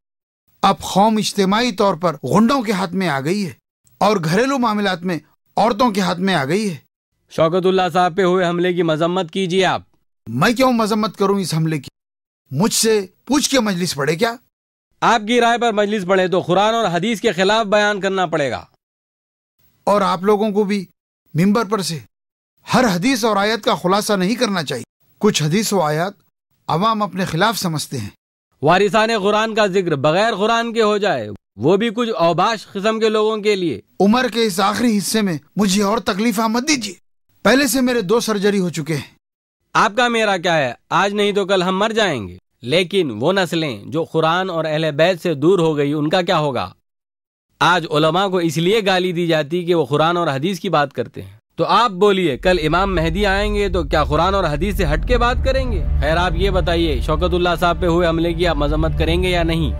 अब कौम इज्तिमाई तौर पर गुंडों के हाथ में आ गई है और घरेलू मामलात में औरतों के हाथ में आ गई है। शौकतुल्लाह साहब पे हुए हमले की मजम्मत कीजिए आप। मैं क्यों मजम्मत करूं इस हमले की? मुझसे पूछ के मजलिस पढ़े क्या? आपकी राय पर मजलिस पढ़े तो कुरान और हदीस के खिलाफ बयान करना पड़ेगा। और आप लोगों को भी मिंबर पर से हर हदीस और आयत का खुलासा नहीं करना चाहिए। कुछ हदीस और आयत अवाम अपने खिलाफ समझते हैं। वारिसाने कुरान का जिक्र बगैर कुरान के हो जाए, वो भी कुछ औबाश किस्म के लोगों के लिए। उम्र के इस आखिरी हिस्से में मुझे और तकलीफ मत दीजिए। पहले से मेरे 2 सर्जरी हो चुके हैं। आपका मेरा क्या है, आज नहीं तो कल हम मर जाएंगे। लेकिन वो नस्लें जो कुरान और अहले बैत से दूर हो गई, उनका क्या होगा? आज उलमा को इसलिए गाली दी जाती कि वो कुरान और हदीस की बात करते हैं। तो आप बोलिए, कल इमाम मेहदी आएंगे तो क्या कुरान और हदीस से हट के बात करेंगे? खैर आप ये बताइए, शौकतुल्लाह साहब पे हुए हमले की आप मजम्मत करेंगे या नहीं?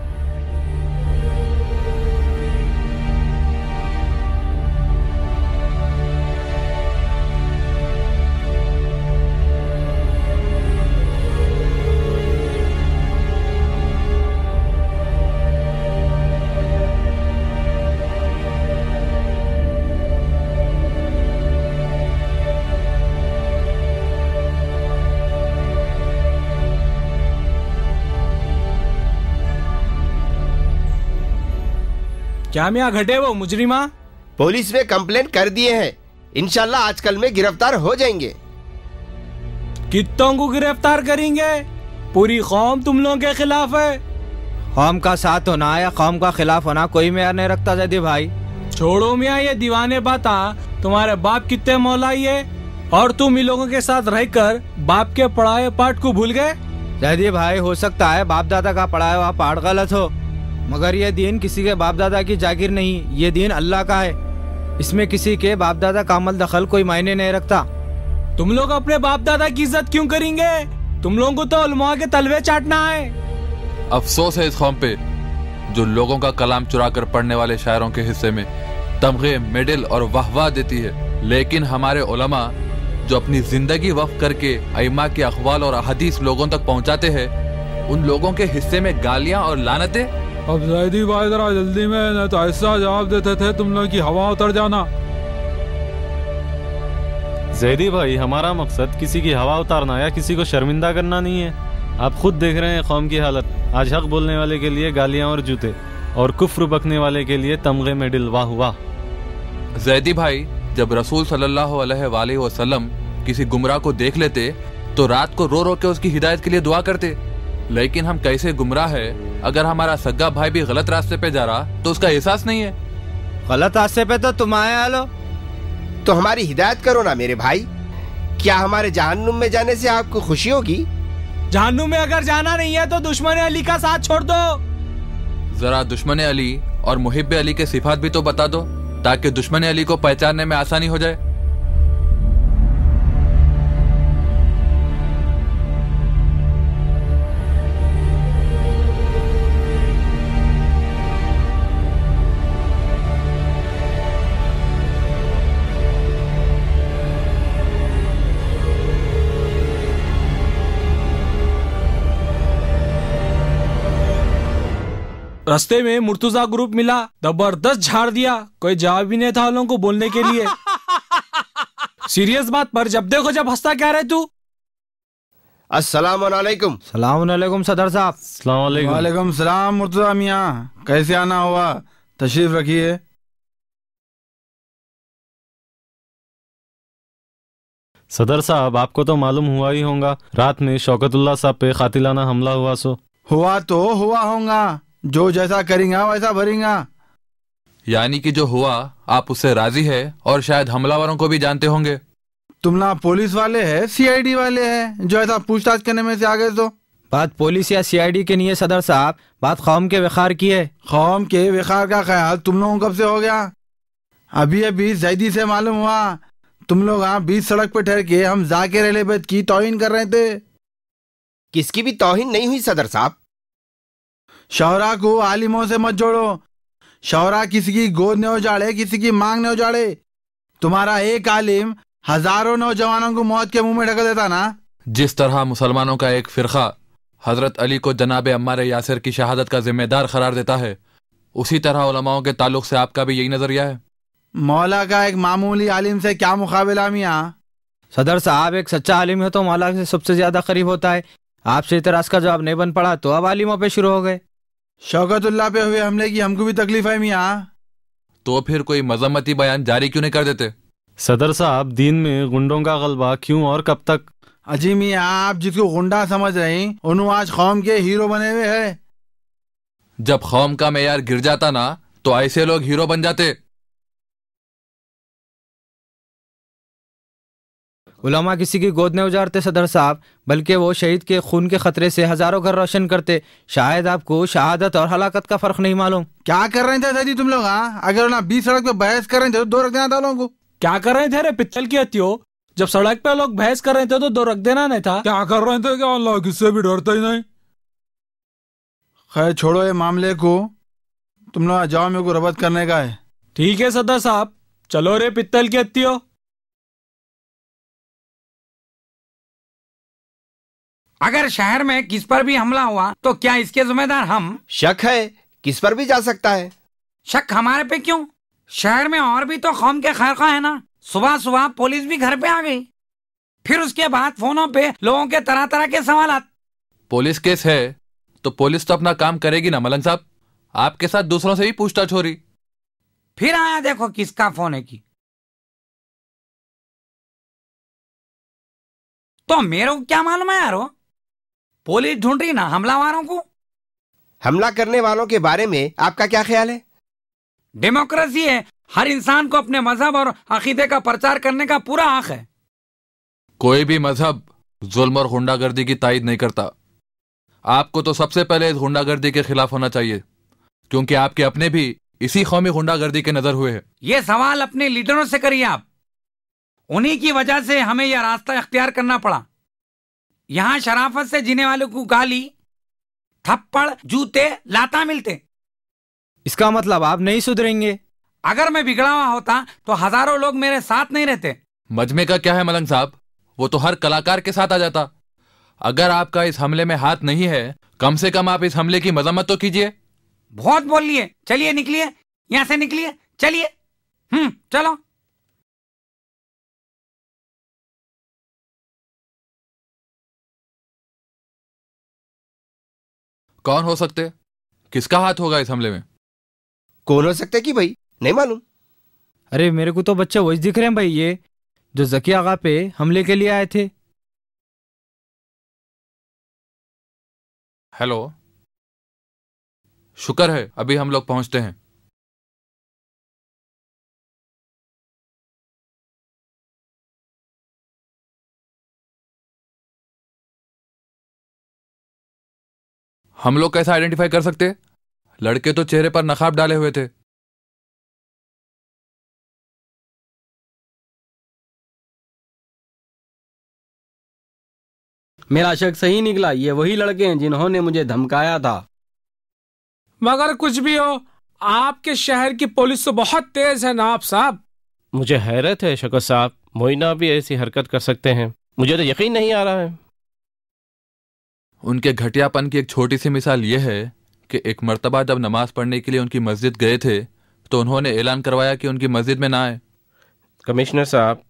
क्या मियाँ घटे वो मुजरिमा? पुलिस में कंप्लेंट कर दिए हैं। इंशाल्लाह आजकल में गिरफ्तार हो जाएंगे। कितनों को गिरफ्तार करेंगे? पूरी कौम तुम लोगों के खिलाफ है। कौम का साथ होना या कौम का खिलाफ होना कोई मेयर नहीं रखता जैदी भाई। छोड़ो मियाँ ये दीवाने बाता। तुम्हारे बाप कितने मौलाई है और तुम इन लोगों के साथ रहकर बाप के पढ़ाए पाठ को भूल गए। जैदी भाई, हो सकता है बाप दादा का पढ़ाया हुआ पाठ गलत हो, मगर ये दीन किसी के बाप दादा की जागीर नहीं, ये दीन अल्लाह का है। इसमें किसी के बाप दादा का अमल दखल कोई मायने नहीं रखता। तुम लोग अपने बाप दादा की इज्जत क्यों करेंगे? तुम लोगों को तो उलमा के तलवे चाटना है। अफसोस है इस कौम पे जो लोगों का कलाम चुरा कर पढ़ने वाले शायरों के हिस्से में तमगे, मेडल और वाहवाह देती है। लेकिन हमारे उलमा जो अपनी जिंदगी वक्फ करके अइमा के अखवाल और हदीस लोगों तक पहुंचाते हैं, उन लोगों के हिस्से में गालियां और लानतें। अब जैदी भाई जरा जल्दी में, न तो ऐसा जवाब देते थे तुम लोग की हवा उतर जाना। जैदी भाई, हमारा मकसद किसी की हवा उतारना या किसी को शर्मिंदा करना नहीं है। आप खुद देख रहे हैं कौम की हालत। आज हक बोलने वाले के लिए गालियां और जूते और कुफ्र बकने वाले के लिए तमगे मेडल। वाह वाह। जैदी भाई, जब रसूल सल्लल्लाहु अलैहि वसल्लम किसी गुमराह को देख लेते तो रात को रो रो के उसकी हिदायत के लिए दुआ करते, लेकिन हम कैसे गुमराह है, अगर हमारा सगा भाई भी गलत रास्ते पे जा रहा तो उसका एहसास नहीं है। गलत रास्ते पे तो तुम आए आलो, तो हमारी हिदायत करो ना मेरे भाई। क्या हमारे जहन्नुम में जाने से आपको खुशी होगी? जहन्नुम में अगर जाना नहीं है तो दुश्मन अली का साथ छोड़ दो। जरा दुश्मन अली और मुहिब्बे अली के सिफात भी तो बता दो, ताकि दुश्मन अली को पहचानने में आसानी हो जाए। रास्ते में मुर्तुजा ग्रुप मिला, जबरदस्त झाड़ दिया, कोई जवाब भी नहीं था उन लोगों को बोलने के लिए। सीरियस बात पर जब देखो जब हंसता क्या रहे तू। अस्सलाम वालेकुम। सलाम अलैकुम सदर साहब। अस्सलाम वालेकुम। वालेकुम सलाम मुर्तजा मियाँ, कैसे आना हुआ? तशरीफ रखिए। सदर साहब, आपको तो मालूम हुआ ही होगा, रात में शौकतुल्लाह साहब पे कातिलाना हमला हुआ। सो हुआ तो हुआ होगा, जो जैसा करेंगा वैसा भरेंगा। यानी कि जो हुआ आप उससे राजी है और शायद हमलावरों को भी जानते होंगे। तुम ना पुलिस वाले है सीआईडी वाले है जो ऐसा पूछताछ करने में से आ गए? तो बात पुलिस या सीआईडी की नहीं है सदर साहब, बात कौम के वखार की है। कौम के वखार का ख्याल तुम लोगों को कब से हो गया? अभी अभी जैदी से मालूम हुआ तुम लोग यहाँ बीच सड़क पे ठहर के हम जाकिर अहलेबैत की तौहीन कर रहे थे। किसकी भी तौहीन नहीं हुई सदर साहब। शौरा को आलिमों से मत जोड़ो। शौरा किसी की गोद न उजाड़े, किसी की मांग न उजाड़े। तुम्हारा एक आलिम हजारों नौजवानों को मौत के मुंह में ढका देता ना। जिस तरह मुसलमानों का एक फिरका हजरत अली को जनाब अम्मार यासिर की शहादत का जिम्मेदार करार देता है, उसी तरह उलमाओं के ताल्लुक से आपका भी यही नजरिया है। मौला का एक मामूली आलिम से क्या मुकाबला मियाँ? सदर साहब, एक सच्चा आलिम है तो मौला से सबसे ज्यादा करीब होता है। आपसे इतराज का जवाब नहीं बन पड़ा तो अब आलिमों पे शुरू हो गए। शौकतुल्लाह पे हुए हमले की हमको भी तकलीफ है मियाँ। तो फिर कोई मजम्मती बयान जारी क्यों नहीं कर देते? सदर साहब, दीन में गुंडों का गलबा क्यों और कब तक? अजी मियाँ, आप जिसको गुंडा समझ रहे हैं उन्होंने आज कौम के हीरो बने हुए हैं। जब कौम का मेयार गिर जाता ना तो ऐसे लोग हीरो बन जाते। उलमा किसी की गोद नहीं उजाड़ते सदर साहब, बल्कि वो शहीद के खून के खतरे से हजारों घर रोशन करते। शायद आपको शहादत और हलाकत का फर्क नहीं मालूम। क्या कर रहे थे दादी तुम लोग? अगर ना बीच सड़क पे बहस कर रहे थे तो दो रख देना था लोगों को। क्या कर रहे थे रे पित्तल की हत्यो? जब सड़क पे लोग बहस कर रहे थे तो दो रख देना नहीं था? क्या कर रहे थे? क्या अल्लाह किससे भी डरता ही नहीं। खैर छोड़ो ये मामले को, तुम लोग जाओ, मेरे को रबत करने का है। ठीक है सदर साहब, चलो रे पित्तल की हत्यो। अगर शहर में किस पर भी हमला हुआ तो क्या इसके जिम्मेदार हम? शक है, किस पर भी जा सकता है। शक हमारे पे क्यों? शहर में और भी तो कौम के खैरखा है ना। सुबह सुबह पुलिस भी घर पे आ गई, फिर उसके बाद फोनों पे लोगों के तरह तरह के सवालात। पुलिस केस है तो पुलिस तो अपना काम करेगी ना मलंग साहब। आपके साथ दूसरों से भी पूछताछ हो रही। फिर आया देखो किसका फोन है की। तो मेरे को क्या मालूम है यारो? पुलिस ढूंढ रही ना हमलावरों को। हमला करने वालों के बारे में आपका क्या ख्याल है? डेमोक्रेसी है, हर इंसान को अपने मजहब और अकीदे का प्रचार करने का पूरा हक है। कोई भी मजहब जुल्म और गुंडागर्दी की तायद नहीं करता। आपको तो सबसे पहले इस गुंडागर्दी के खिलाफ होना चाहिए, क्योंकि आपके अपने भी इसी कौमी गुंडागर्दी के नजर हुए हैं। ये सवाल अपने लीडरों से करिए आप। उन्हीं की वजह से हमें यह रास्ता इख्तियार करना पड़ा। यहाँ शराफत से जीने वालों को गाली, थप्पड़, जूते, लाता मिलते। इसका मतलब आप नहीं सुधरेंगे? अगर मैं बिगड़ा हुआ होता तो हजारों लोग मेरे साथ नहीं रहते। मजमे का क्या है मलंग साहब, वो तो हर कलाकार के साथ आ जाता। अगर आपका इस हमले में हाथ नहीं है, कम से कम आप इस हमले की मजम्मत तो कीजिए। बहुत बोल लिए, चलिए निकलिए यहाँ से, निकलिए, चलिए। चलो। कौन हो सकते? किसका हाथ होगा इस हमले में? कौन हो सकते कि भाई नहीं मालूम। अरे मेरे को तो बच्चे वही दिख रहे हैं भाई। जो जकी आगा पे हमले के लिए आए थे। हेलो, शुक्र है अभी हम लोग पहुंचते हैं। हम लोग कैसे आइडेंटिफाई कर सकते? लड़के तो चेहरे पर नकाब डाले हुए थे। मेरा शक सही निकला, ये वही लड़के हैं जिन्होंने मुझे धमकाया था। मगर कुछ भी हो, आपके शहर की पुलिस तो बहुत तेज है नवाब साहब। मुझे हैरत है शौकत साहब, मोइना भी ऐसी हरकत कर सकते हैं, मुझे तो यकीन नहीं आ रहा है। उनके घटियापन की एक छोटी सी मिसाल यह है कि एक मर्तबा जब नमाज पढ़ने के लिए उनकी मस्जिद गए थे तो उन्होंने ऐलान करवाया कि उनकी मस्जिद में ना आए। कमिश्नर साहब,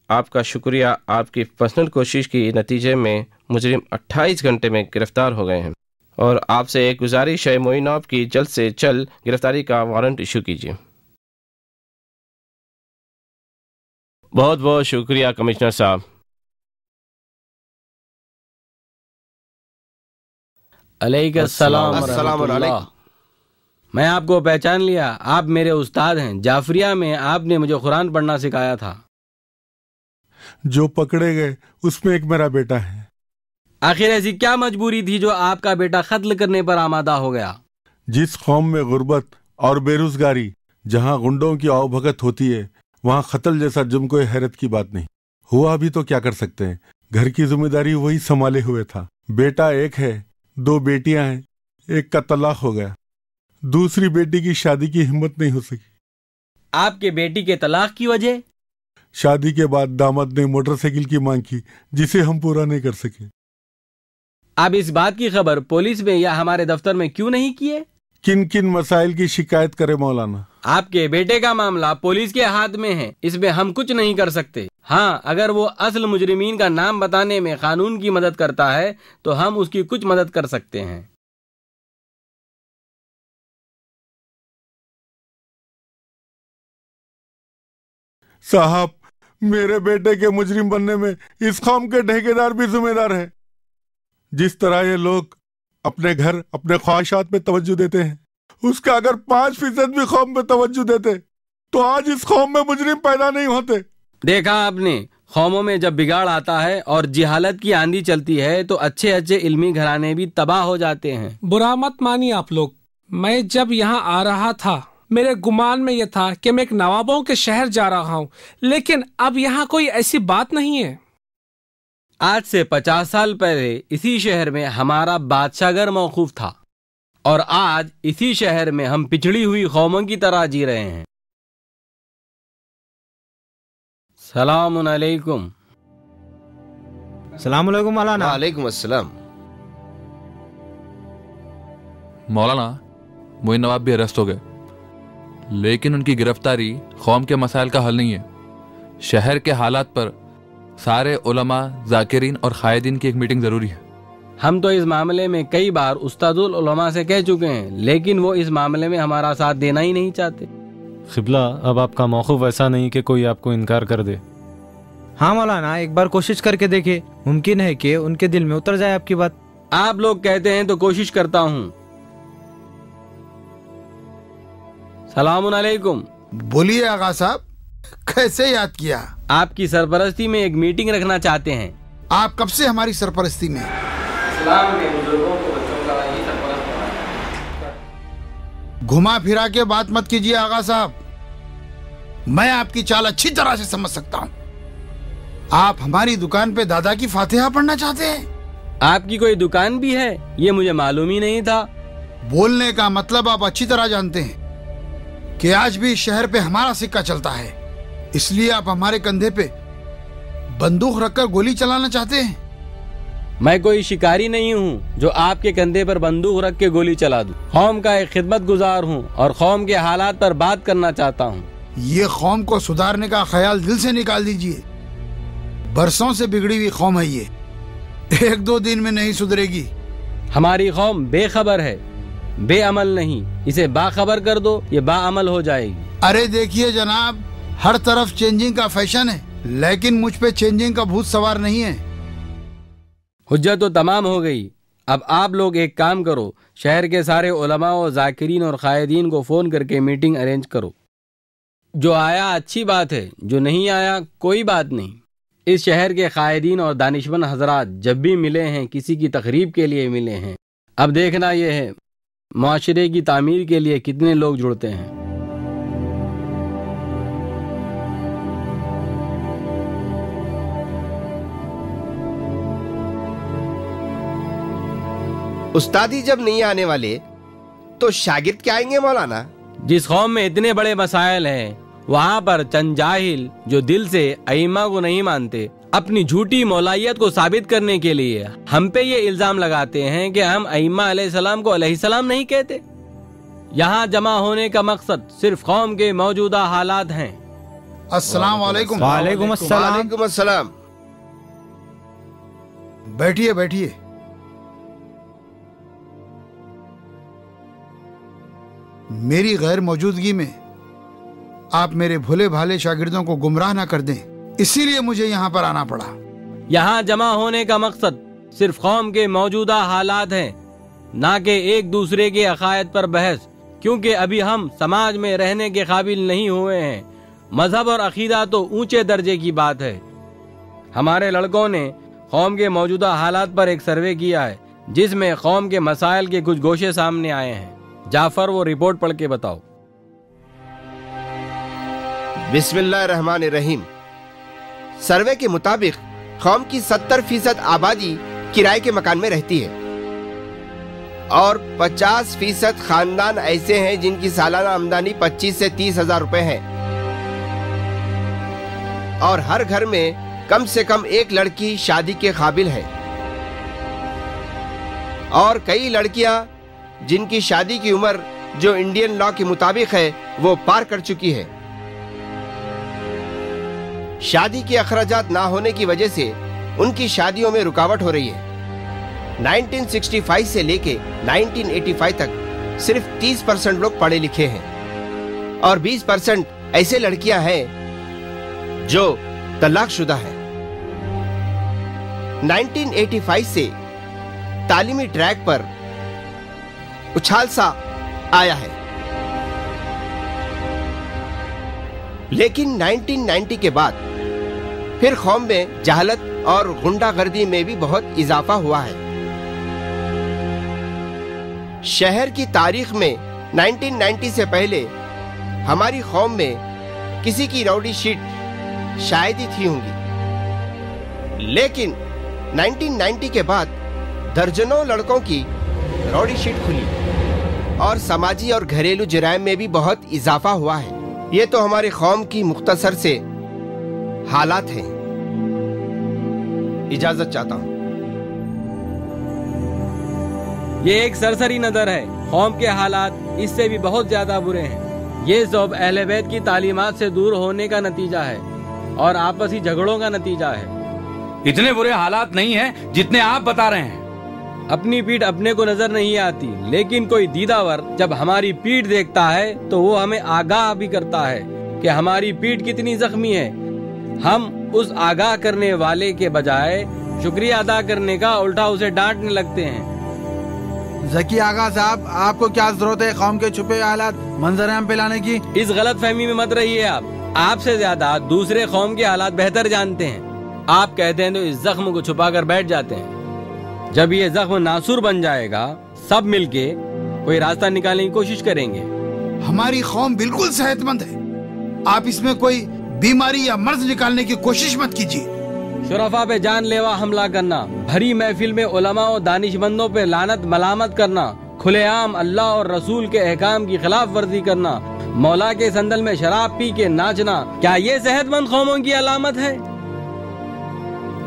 आपका शुक्रिया, आपकी पर्सनल कोशिश के नतीजे में मुजरिम 28 घंटे में गिरफ्तार हो गए हैं और आपसे एक गुजारिश है, मोइना की जल्द से जल्द गिरफ्तारी का वारंट इशू कीजिए। बहुत बहुत शुक्रिया कमिश्नर साहब। अलैकुम रहमतुल्लाह। मैं आपको पहचान लिया, आप मेरे उस्ताद हैं। जाफरिया में आपने मुझे कुरान पढ़ना सिखाया था। जो पकड़े गए उसमें एक मेरा बेटा है। आखिर ऐसी क्या मजबूरी थी जो आपका बेटा कत्ल करने पर आमादा हो गया? जिस कौम में गुर्बत और बेरोजगारी, जहाँ गुंडों की आवभगत होती है, वहाँ कत्ल जैसा जुर्म कोई हैरत की बात नहीं। हुआ भी तो क्या कर सकते हैं, घर की जिम्मेदारी वही संभाले हुए था। बेटा एक है, 2 बेटियां हैं, एक का तलाक हो गया, दूसरी बेटी की शादी की हिम्मत नहीं हो सकी। आपके बेटी के तलाक की वजह? शादी के बाद दामाद ने मोटरसाइकिल की मांग की जिसे हम पूरा नहीं कर सके। आप इस बात की खबर पुलिस में या हमारे दफ्तर में क्यों नहीं किए? किन किन मसाइल की शिकायत करे मौलाना? आपके बेटे का मामला पुलिस के हाथ में है, इसमें हम कुछ नहीं कर सकते। हाँ, अगर वो असल मुजरिमीन का नाम बताने में कानून की मदद करता है तो हम उसकी कुछ मदद कर सकते हैं। साहब, मेरे बेटे के मुजरिम बनने में इस कौम के ठेकेदार भी जिम्मेदार है। जिस तरह ये लोग अपने घर, अपने ख्वाहिशात पे तवज्जो देते हैं, उसका अगर 5% भी कौम पे तवज्जो देते तो आज इस कौम में मुजरिम पैदा नहीं होते। देखा आपने, कौमों में जब बिगाड़ आता है और जिहालत की आंधी चलती है तो अच्छे अच्छे इल्मी घराने भी तबाह हो जाते हैं। बुरा मत मानिए आप लोग। मैं जब यहाँ आ रहा था मेरे गुमान में यह था कि मैं एक नवाबों के शहर जा रहा हूँ, लेकिन अब यहाँ कोई ऐसी बात नहीं है। आज से 50 साल पहले इसी शहर में हमारा बादशाहगर मौकूफ था और आज इसी शहर में हम पिछड़ी हुई कौमों की तरह जी रहे हैं। सलामुन अलैकुम। सलाम अलैकुम मौलाना। वालेकुम अस्सलाम। मौलाना, मोइन नवाब भी अरेस्ट हो गए, लेकिन उनकी गिरफ्तारी कौम के मसाइल का हल नहीं है। शहर के हालात पर सारे उलमा, जाकिरीन और कायदीन की एक मीटिंग जरूरी है। हम तो इस मामले में कई बार उस्तादुल उलमा से कह चुके हैं, लेकिन वो इस मामले में हमारा साथ देना ही नहीं चाहते। क़िबला, अब आपका मौक़िफ़ ऐसा नहीं कि कोई आपको इनकार कर दे। हाँ मौलाना, एक बार कोशिश करके देखे, मुमकिन है कि उनके दिल में उतर जाए आपकी बात। आप लोग कहते हैं तो कोशिश करता हूँ। सलामुन अलैकुम। बोलिए आगा साहब, कैसे याद किया? आपकी सरपरस्ती में एक मीटिंग रखना चाहते हैं। आप कब से हमारी सरपरस्ती में? इस्लाम के बुजुर्गों को बच्चों का यही सरपरस्त है। घुमा फिरा के बात मत कीजिए आगा साहब, मैं आपकी चाल अच्छी तरह से समझ सकता हूँ। आप हमारी दुकान पे दादा की फातिहा पढ़ना चाहते हैं? आपकी कोई दुकान भी है? ये मुझे मालूम ही नहीं था। बोलने का मतलब आप अच्छी तरह जानते हैं कि आज भी शहर पे हमारा सिक्का चलता है, इसलिए आप हमारे कंधे पे बंदूक रखकर गोली चलाना चाहते हैं? मैं कोई शिकारी नहीं हूँ जो आपके कंधे पर बंदूक रख के गोली चला दूं। कौम का एक खिदमत गुजार हूँ और कौम के हालात पर बात करना चाहता हूँ। ये कौम को सुधारने का ख्याल दिल से निकाल दीजिए। बरसों से बिगड़ी हुई कौम है ये, 1-2 दिन में नहीं सुधरेगी। हमारी कौम बेखबर है, बेअमल नहीं। इसे बाखबर कर दो, ये बाअमल हो जाएगी। अरे देखिए जनाब, हर तरफ चेंजिंग का फैशन है। लेकिन मुझ पे चेंजिंग का भूत सवार नहीं है। हुज्जत तो तमाम हो गई। अब आप लोग एक काम करो, शहर के सारे उलमा और जाकिरीन और कायदीन को फ़ोन करके मीटिंग अरेंज करो। जो आया अच्छी बात है, जो नहीं आया कोई बात नहीं। इस शहर के कायदीन और दानिशमंद हजरात जब भी मिले हैं किसी की तकरीब के लिए मिले हैं। अब देखना यह है माशरे की तामीर के लिए कितने लोग जुड़ते हैं। उस्तादी जब नहीं आने वाले तो शागिर्द क्या आएंगे मौलाना? जिस कौम में इतने बड़े मसाइल हैं वहाँ पर चंद जाहिल जो दिल से अइम्मा को नहीं मानते अपनी झूठी मौलाइयत को साबित करने के लिए हम पे ये इल्जाम लगाते हैं कि हम अइम्मा अलैहिस्सलाम को अलैहिस्सलाम नहीं कहते। यहाँ जमा होने का मकसद सिर्फ कौम के मौजूदा हालात हैं। अस्सलाम वालेकुम। वालेकुम अस्सलाम। वालेकुम अस्सलाम। बैठिए बैठिए। मेरी गैर मौजूदगी में आप मेरे भोले भाले शागिर्दों को गुमराह ना कर दें, इसीलिए मुझे यहाँ पर आना पड़ा। यहाँ जमा होने का मकसद सिर्फ कौम के मौजूदा हालात हैं, ना कि एक दूसरे के अकायद पर बहस, क्योंकि अभी हम समाज में रहने के काबिल नहीं हुए हैं। मजहब और अकीदा तो ऊंचे दर्जे की बात है। हमारे लड़कों ने कौम के मौजूदा हालात पर एक सर्वे किया है जिसमें कौम के मसाइल के कुछ गोशे सामने आए हैं। जाफर वो रिपोर्ट पढ़ के बताओ। बिस्मिल्लाहिर्रहमानिर्रहीम। सर्वे के मुताबिक कौम की 70% आबादी किराए के मकान में रहती है और 50% खानदान ऐसे हैं जिनकी सालाना आमदनी 25 से 30 हजार रुपए है और हर घर में कम से कम एक लड़की शादी के काबिल है और कई लड़कियां जिनकी शादी की उम्र जो इंडियन लॉ के मुताबिक है वो पार कर चुकी है। शादी के अखराजात ना होने की वजह से उनकी शादियों में रुकावट हो रही है। 1965 से लेके 1985 तक सिर्फ 30% लोग पढ़े लिखे हैं और 20% ऐसे लड़कियां हैं जो तलाकशुदा हैं। 1985 से तालीमी ट्रैक पर उछाल सा आया है, लेकिन 1990 के बाद फिर कौम में जहालत और गुंडागर्दी में भी बहुत इजाफा हुआ है। शहर की तारीख में 1990 से पहले हमारी कौम में किसी की रौडी शीट शायद ही थी होंगी, लेकिन 1990 के बाद दर्जनों लड़कों की रौडी शीट खुली और समाजी और घरेलू जराइम में भी बहुत इजाफा हुआ है। ये तो हमारी कौम की मुख्तसर से हालात हैं। इजाजत चाहता हूँ। ये एक सरसरी नजर है। कौम के हालात इससे भी बहुत ज्यादा बुरे हैं। ये सब अहले बैत की तालीमात से दूर होने का नतीजा है और आपसी झगड़ों का नतीजा है। इतने बुरे हालात नहीं हैं जितने आप बता रहे हैं। अपनी पीठ अपने को नजर नहीं आती, लेकिन कोई दीदावर जब हमारी पीठ देखता है तो वो हमें आगाह भी करता है कि हमारी पीठ कितनी जख्मी है। हम उस आगाह करने वाले के बजाय शुक्रिया अदा करने का उल्टा उसे डांटने लगते हैं। जकी आगा साहब, आपको क्या जरूरत है कौम के छुपे हालात मंजर आम पे लाने की? इस गलत फहमी में मत रहिए। आपसे ज्यादा दूसरे कौम के हालात बेहतर जानते हैं। आप कहते हैं तो इस जख्म को छुपा कर बैठ जाते हैं। जब ये जख्म नासूर बन जाएगा सब मिलके कोई रास्ता निकालने की कोशिश करेंगे। हमारी कौम बिल्कुल सेहतमंद है, आप इसमें कोई बीमारी या मर्ज निकालने की कोशिश मत कीजिए। शुरफा पे जानलेवा हमला करना, भरी महफिल में उलमा और दानिशमंदों पे लानत मलामत करना, खुलेआम अल्लाह और रसूल के अहकाम की खिलाफ वर्जी करना, मौला के संदल में शराब पी के नाचना, क्या ये सेहतमंद कौमों की अलामत है?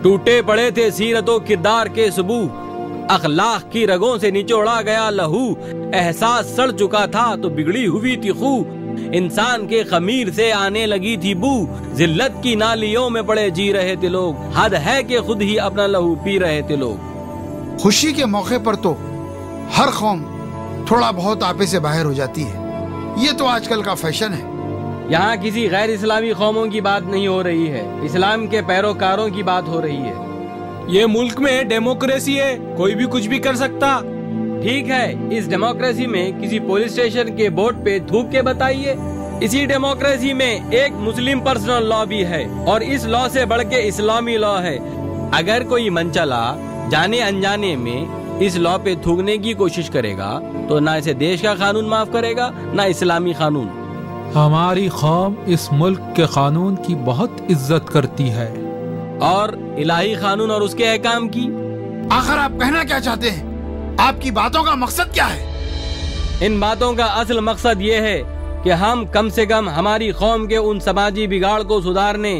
टूटे पड़े थे सीरतों किरदार के सबूत, अखलाक की रगों से निचोड़ा गया लहू, एहसास सड़ चुका था तो बिगड़ी हुई थी खू, इंसान के खमीर से आने लगी थी बू, जिल्लत की नालियों में पड़े जी रहे थे लोग, हद है कि खुद ही अपना लहू पी रहे थे लोग। खुशी के मौके पर तो हर कौम थोड़ा बहुत आपे से बाहर हो जाती है, ये तो आजकल का फैशन है। यहाँ किसी गैर इस्लामी कौमों की बात नहीं हो रही है, इस्लाम के पैरोकारों की बात हो रही है। ये मुल्क में डेमोक्रेसी है, कोई भी कुछ भी कर सकता। ठीक है, इस डेमोक्रेसी में किसी पुलिस स्टेशन के बोर्ड पे थूक के बताइए। इसी डेमोक्रेसी में एक मुस्लिम पर्सनल लॉ भी है और इस लॉ से बढ़ के इस्लामी लॉ है। अगर कोई मनचला जाने अनजाने में इस लॉ पे थूकने की कोशिश करेगा तो ना इसे देश का कानून माफ करेगा ना इस्लामी कानून। हमारी कौम इस मुल्क के कानून की बहुत इज्जत करती है और इलाही कानून और उसके अहकाम की। आखिर आप कहना क्या चाहते हैं? आपकी बातों का मकसद क्या है? इन बातों का असल मकसद ये है कि हम कम से कम हमारी कौम के उन समाजी बिगाड़ को सुधारने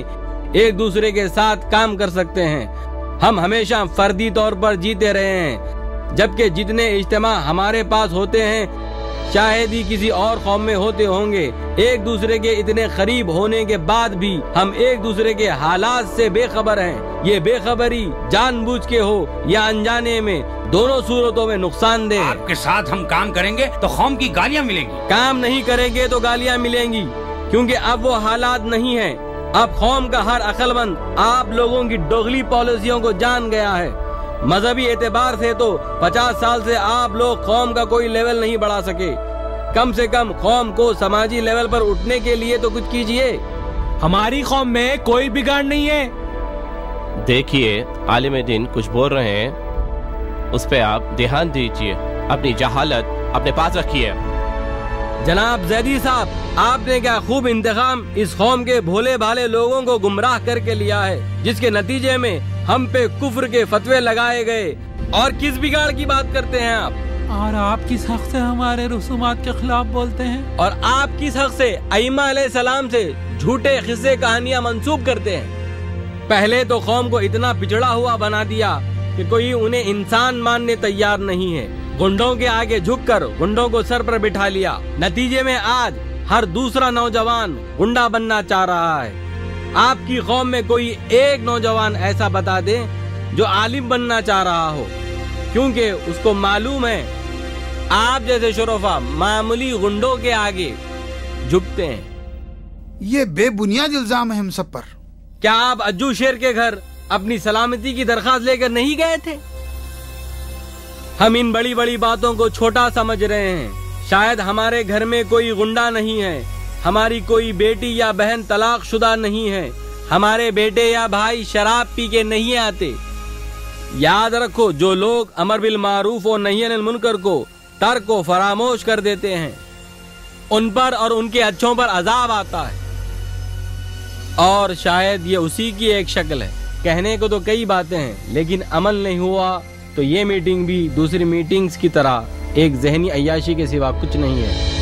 एक दूसरे के साथ काम कर सकते हैं। हम हमेशा फर्दी तौर पर जीते रहे हैं, जबकि जितने इज्तिमा हमारे पास होते हैं शायद ही किसी और कौम में होते होंगे। एक दूसरे के इतने करीब होने के बाद भी हम एक दूसरे के हालात से बेखबर हैं। ये बेखबरी जानबूझ के हो या अनजाने में, दोनों सूरतों में नुकसानदेह। आपके साथ हम काम करेंगे तो कौम की गालियाँ मिलेंगी। काम नहीं करेंगे तो गालियाँ मिलेंगी, क्योंकि अब वो हालात नहीं है। अब कौम का हर अक्लमंद आप लोगों की दोगली पॉलिसियों को जान गया है। मजहबी एतबार से तो 50 साल से आप लोग कौम का कोई लेवल नहीं बढ़ा सके। कम से कम कौम को समाजी लेवल पर उठने के लिए तो कुछ कीजिए। हमारी कौम में कोई बिगाड़ नहीं है। देखिए, आलिम दीन कुछ बोल रहे हैं, उस पे आप ध्यान दीजिए, अपनी जहालत अपने पास रखिए। जनाब जैदी साहब, आपने क्या खूब इंतजाम इस कौम के भोले भाले लोगों को गुमराह करके लिया है, जिसके नतीजे में हम पे कुफ्र के फतवे लगाए गए। और किस बिगाड़ की बात करते हैं आप? और आप किस हक से हमारे रसूमात के खिलाफ बोलते हैं? और आप किस हक से अइमा अलैहिस्सलाम से झूठे किस्से कहानियां मंसूब करते हैं? पहले तो कौम को इतना पिछड़ा हुआ बना दिया कि कोई उन्हें इंसान मानने तैयार नहीं है। गुंडों के आगे झुककर गुंडों को सर पर बिठा लिया। नतीजे में आज हर दूसरा नौजवान गुंडा बनना चाह रहा है। आपकी कौम में कोई एक नौजवान ऐसा बता दे जो आलिम बनना चाह रहा हो, क्योंकि उसको मालूम है आप जैसे शोरफा मामूली गुंडों के आगे झुकते हैं। ये बेबुनियाद इल्जाम है हम सब पर। क्या आप अज्जू शेर के घर अपनी सलामती की दरखास्त लेकर नहीं गए थे? हम इन बड़ी बड़ी बातों को छोटा समझ रहे हैं। शायद हमारे घर में कोई गुंडा नहीं है, हमारी कोई बेटी या बहन तलाकशुदा नहीं है, हमारे बेटे या भाई शराब पी के नहीं आते। याद रखो, जो लोग अमर बिल मारूफ और नही अनिल मुनकर को तर्क को फरामोश कर देते हैं, उन पर और उनके अच्छों पर अजाब आता है। और शायद ये उसी की एक शक्ल है। कहने को तो कई बातें हैं, लेकिन अमल नहीं हुआ तो ये मीटिंग भी दूसरी मीटिंग्स की तरह एक जहनी अय्याशी के सिवा कुछ नहीं है।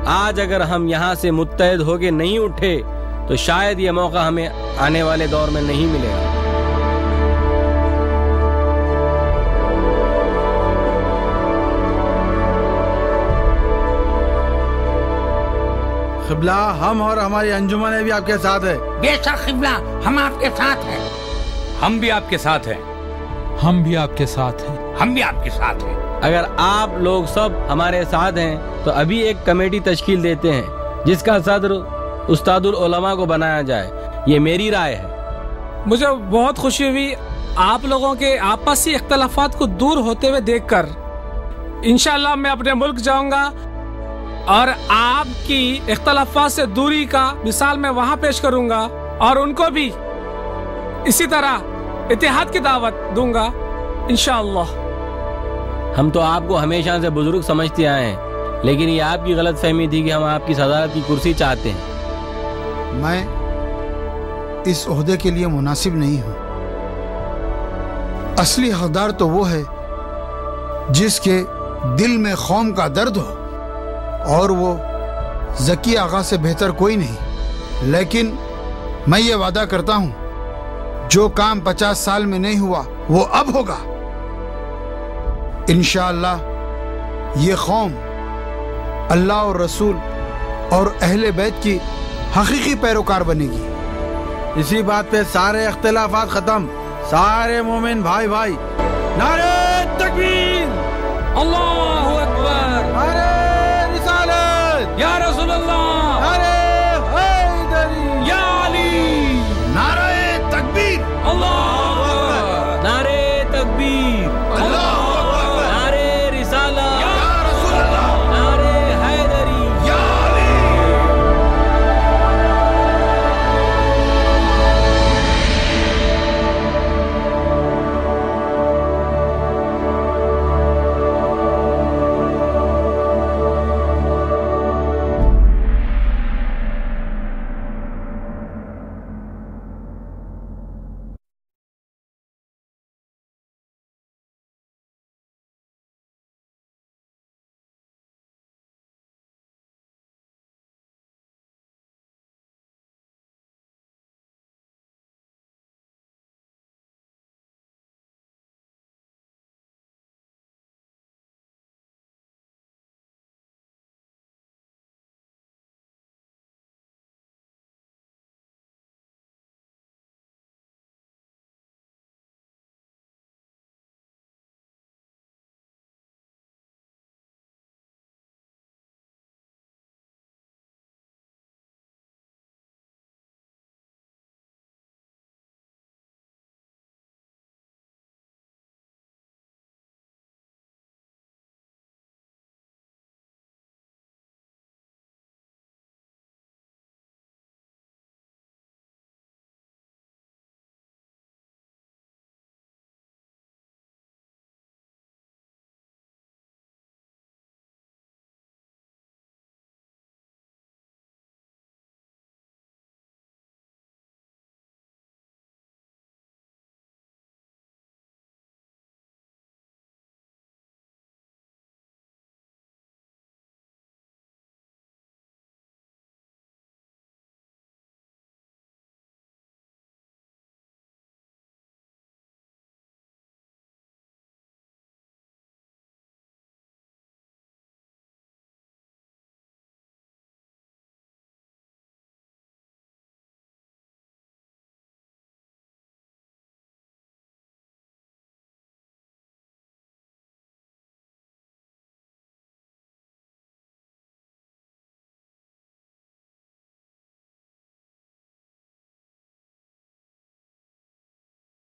आज अगर हम यहाँ से मुत्तहिद होके नहीं उठे तो शायद ये मौका हमें आने वाले दौर में नहीं मिलेगा। क़िबला, हम और हमारी अंजुमन भी आपके साथ है। बेशक क़िबला, हम आपके साथ हैं। हम भी आपके साथ हैं। हम भी आपके साथ हैं। हम भी आपके साथ हैं। अगर आप लोग सब हमारे साथ हैं तो अभी एक कमेटी तश्कील देते हैं जिसका सदर उस्तादुल उलमा को बनाया जाए। ये मेरी राय है। मुझे बहुत खुशी हुई आप लोगों के आपसी इख्तलाफात को दूर होते हुए देखकर। इंशाल्लाह मैं अपने मुल्क जाऊंगा और आपकी इख्तलाफात से दूरी का मिसाल मैं वहाँ पेश करूंगा और उनको भी इसी तरह इत्तेहाद की दावत दूंगा इंशाअल्लाह। हम तो आपको हमेशा से बुजुर्ग समझते आए हैं, लेकिन ये आपकी गलत फहमी थी कि हम आपकी सदारत की कुर्सी चाहते हैं। मैं इस ओहदे के लिए मुनासिब नहीं हूं। असली हकदार तो वो है जिसके दिल में कौम का दर्द हो, और वो ज़की आगा से बेहतर कोई नहीं। लेकिन मैं ये वादा करता हूं, जो काम 50 साल में नहीं हुआ वो अब होगा। इंशाअल्लाह ये कौम अल्लाह और रसूल और अहले बैत की हकीकी पैरोकार बनेगी। इसी बात पे सारे इख्तिलाफात खत्म। सारे मोमिन भाई भाई नारे तकबीर, अल्लाहु अकबर, नारे रिसालत, या रसूलल्लाह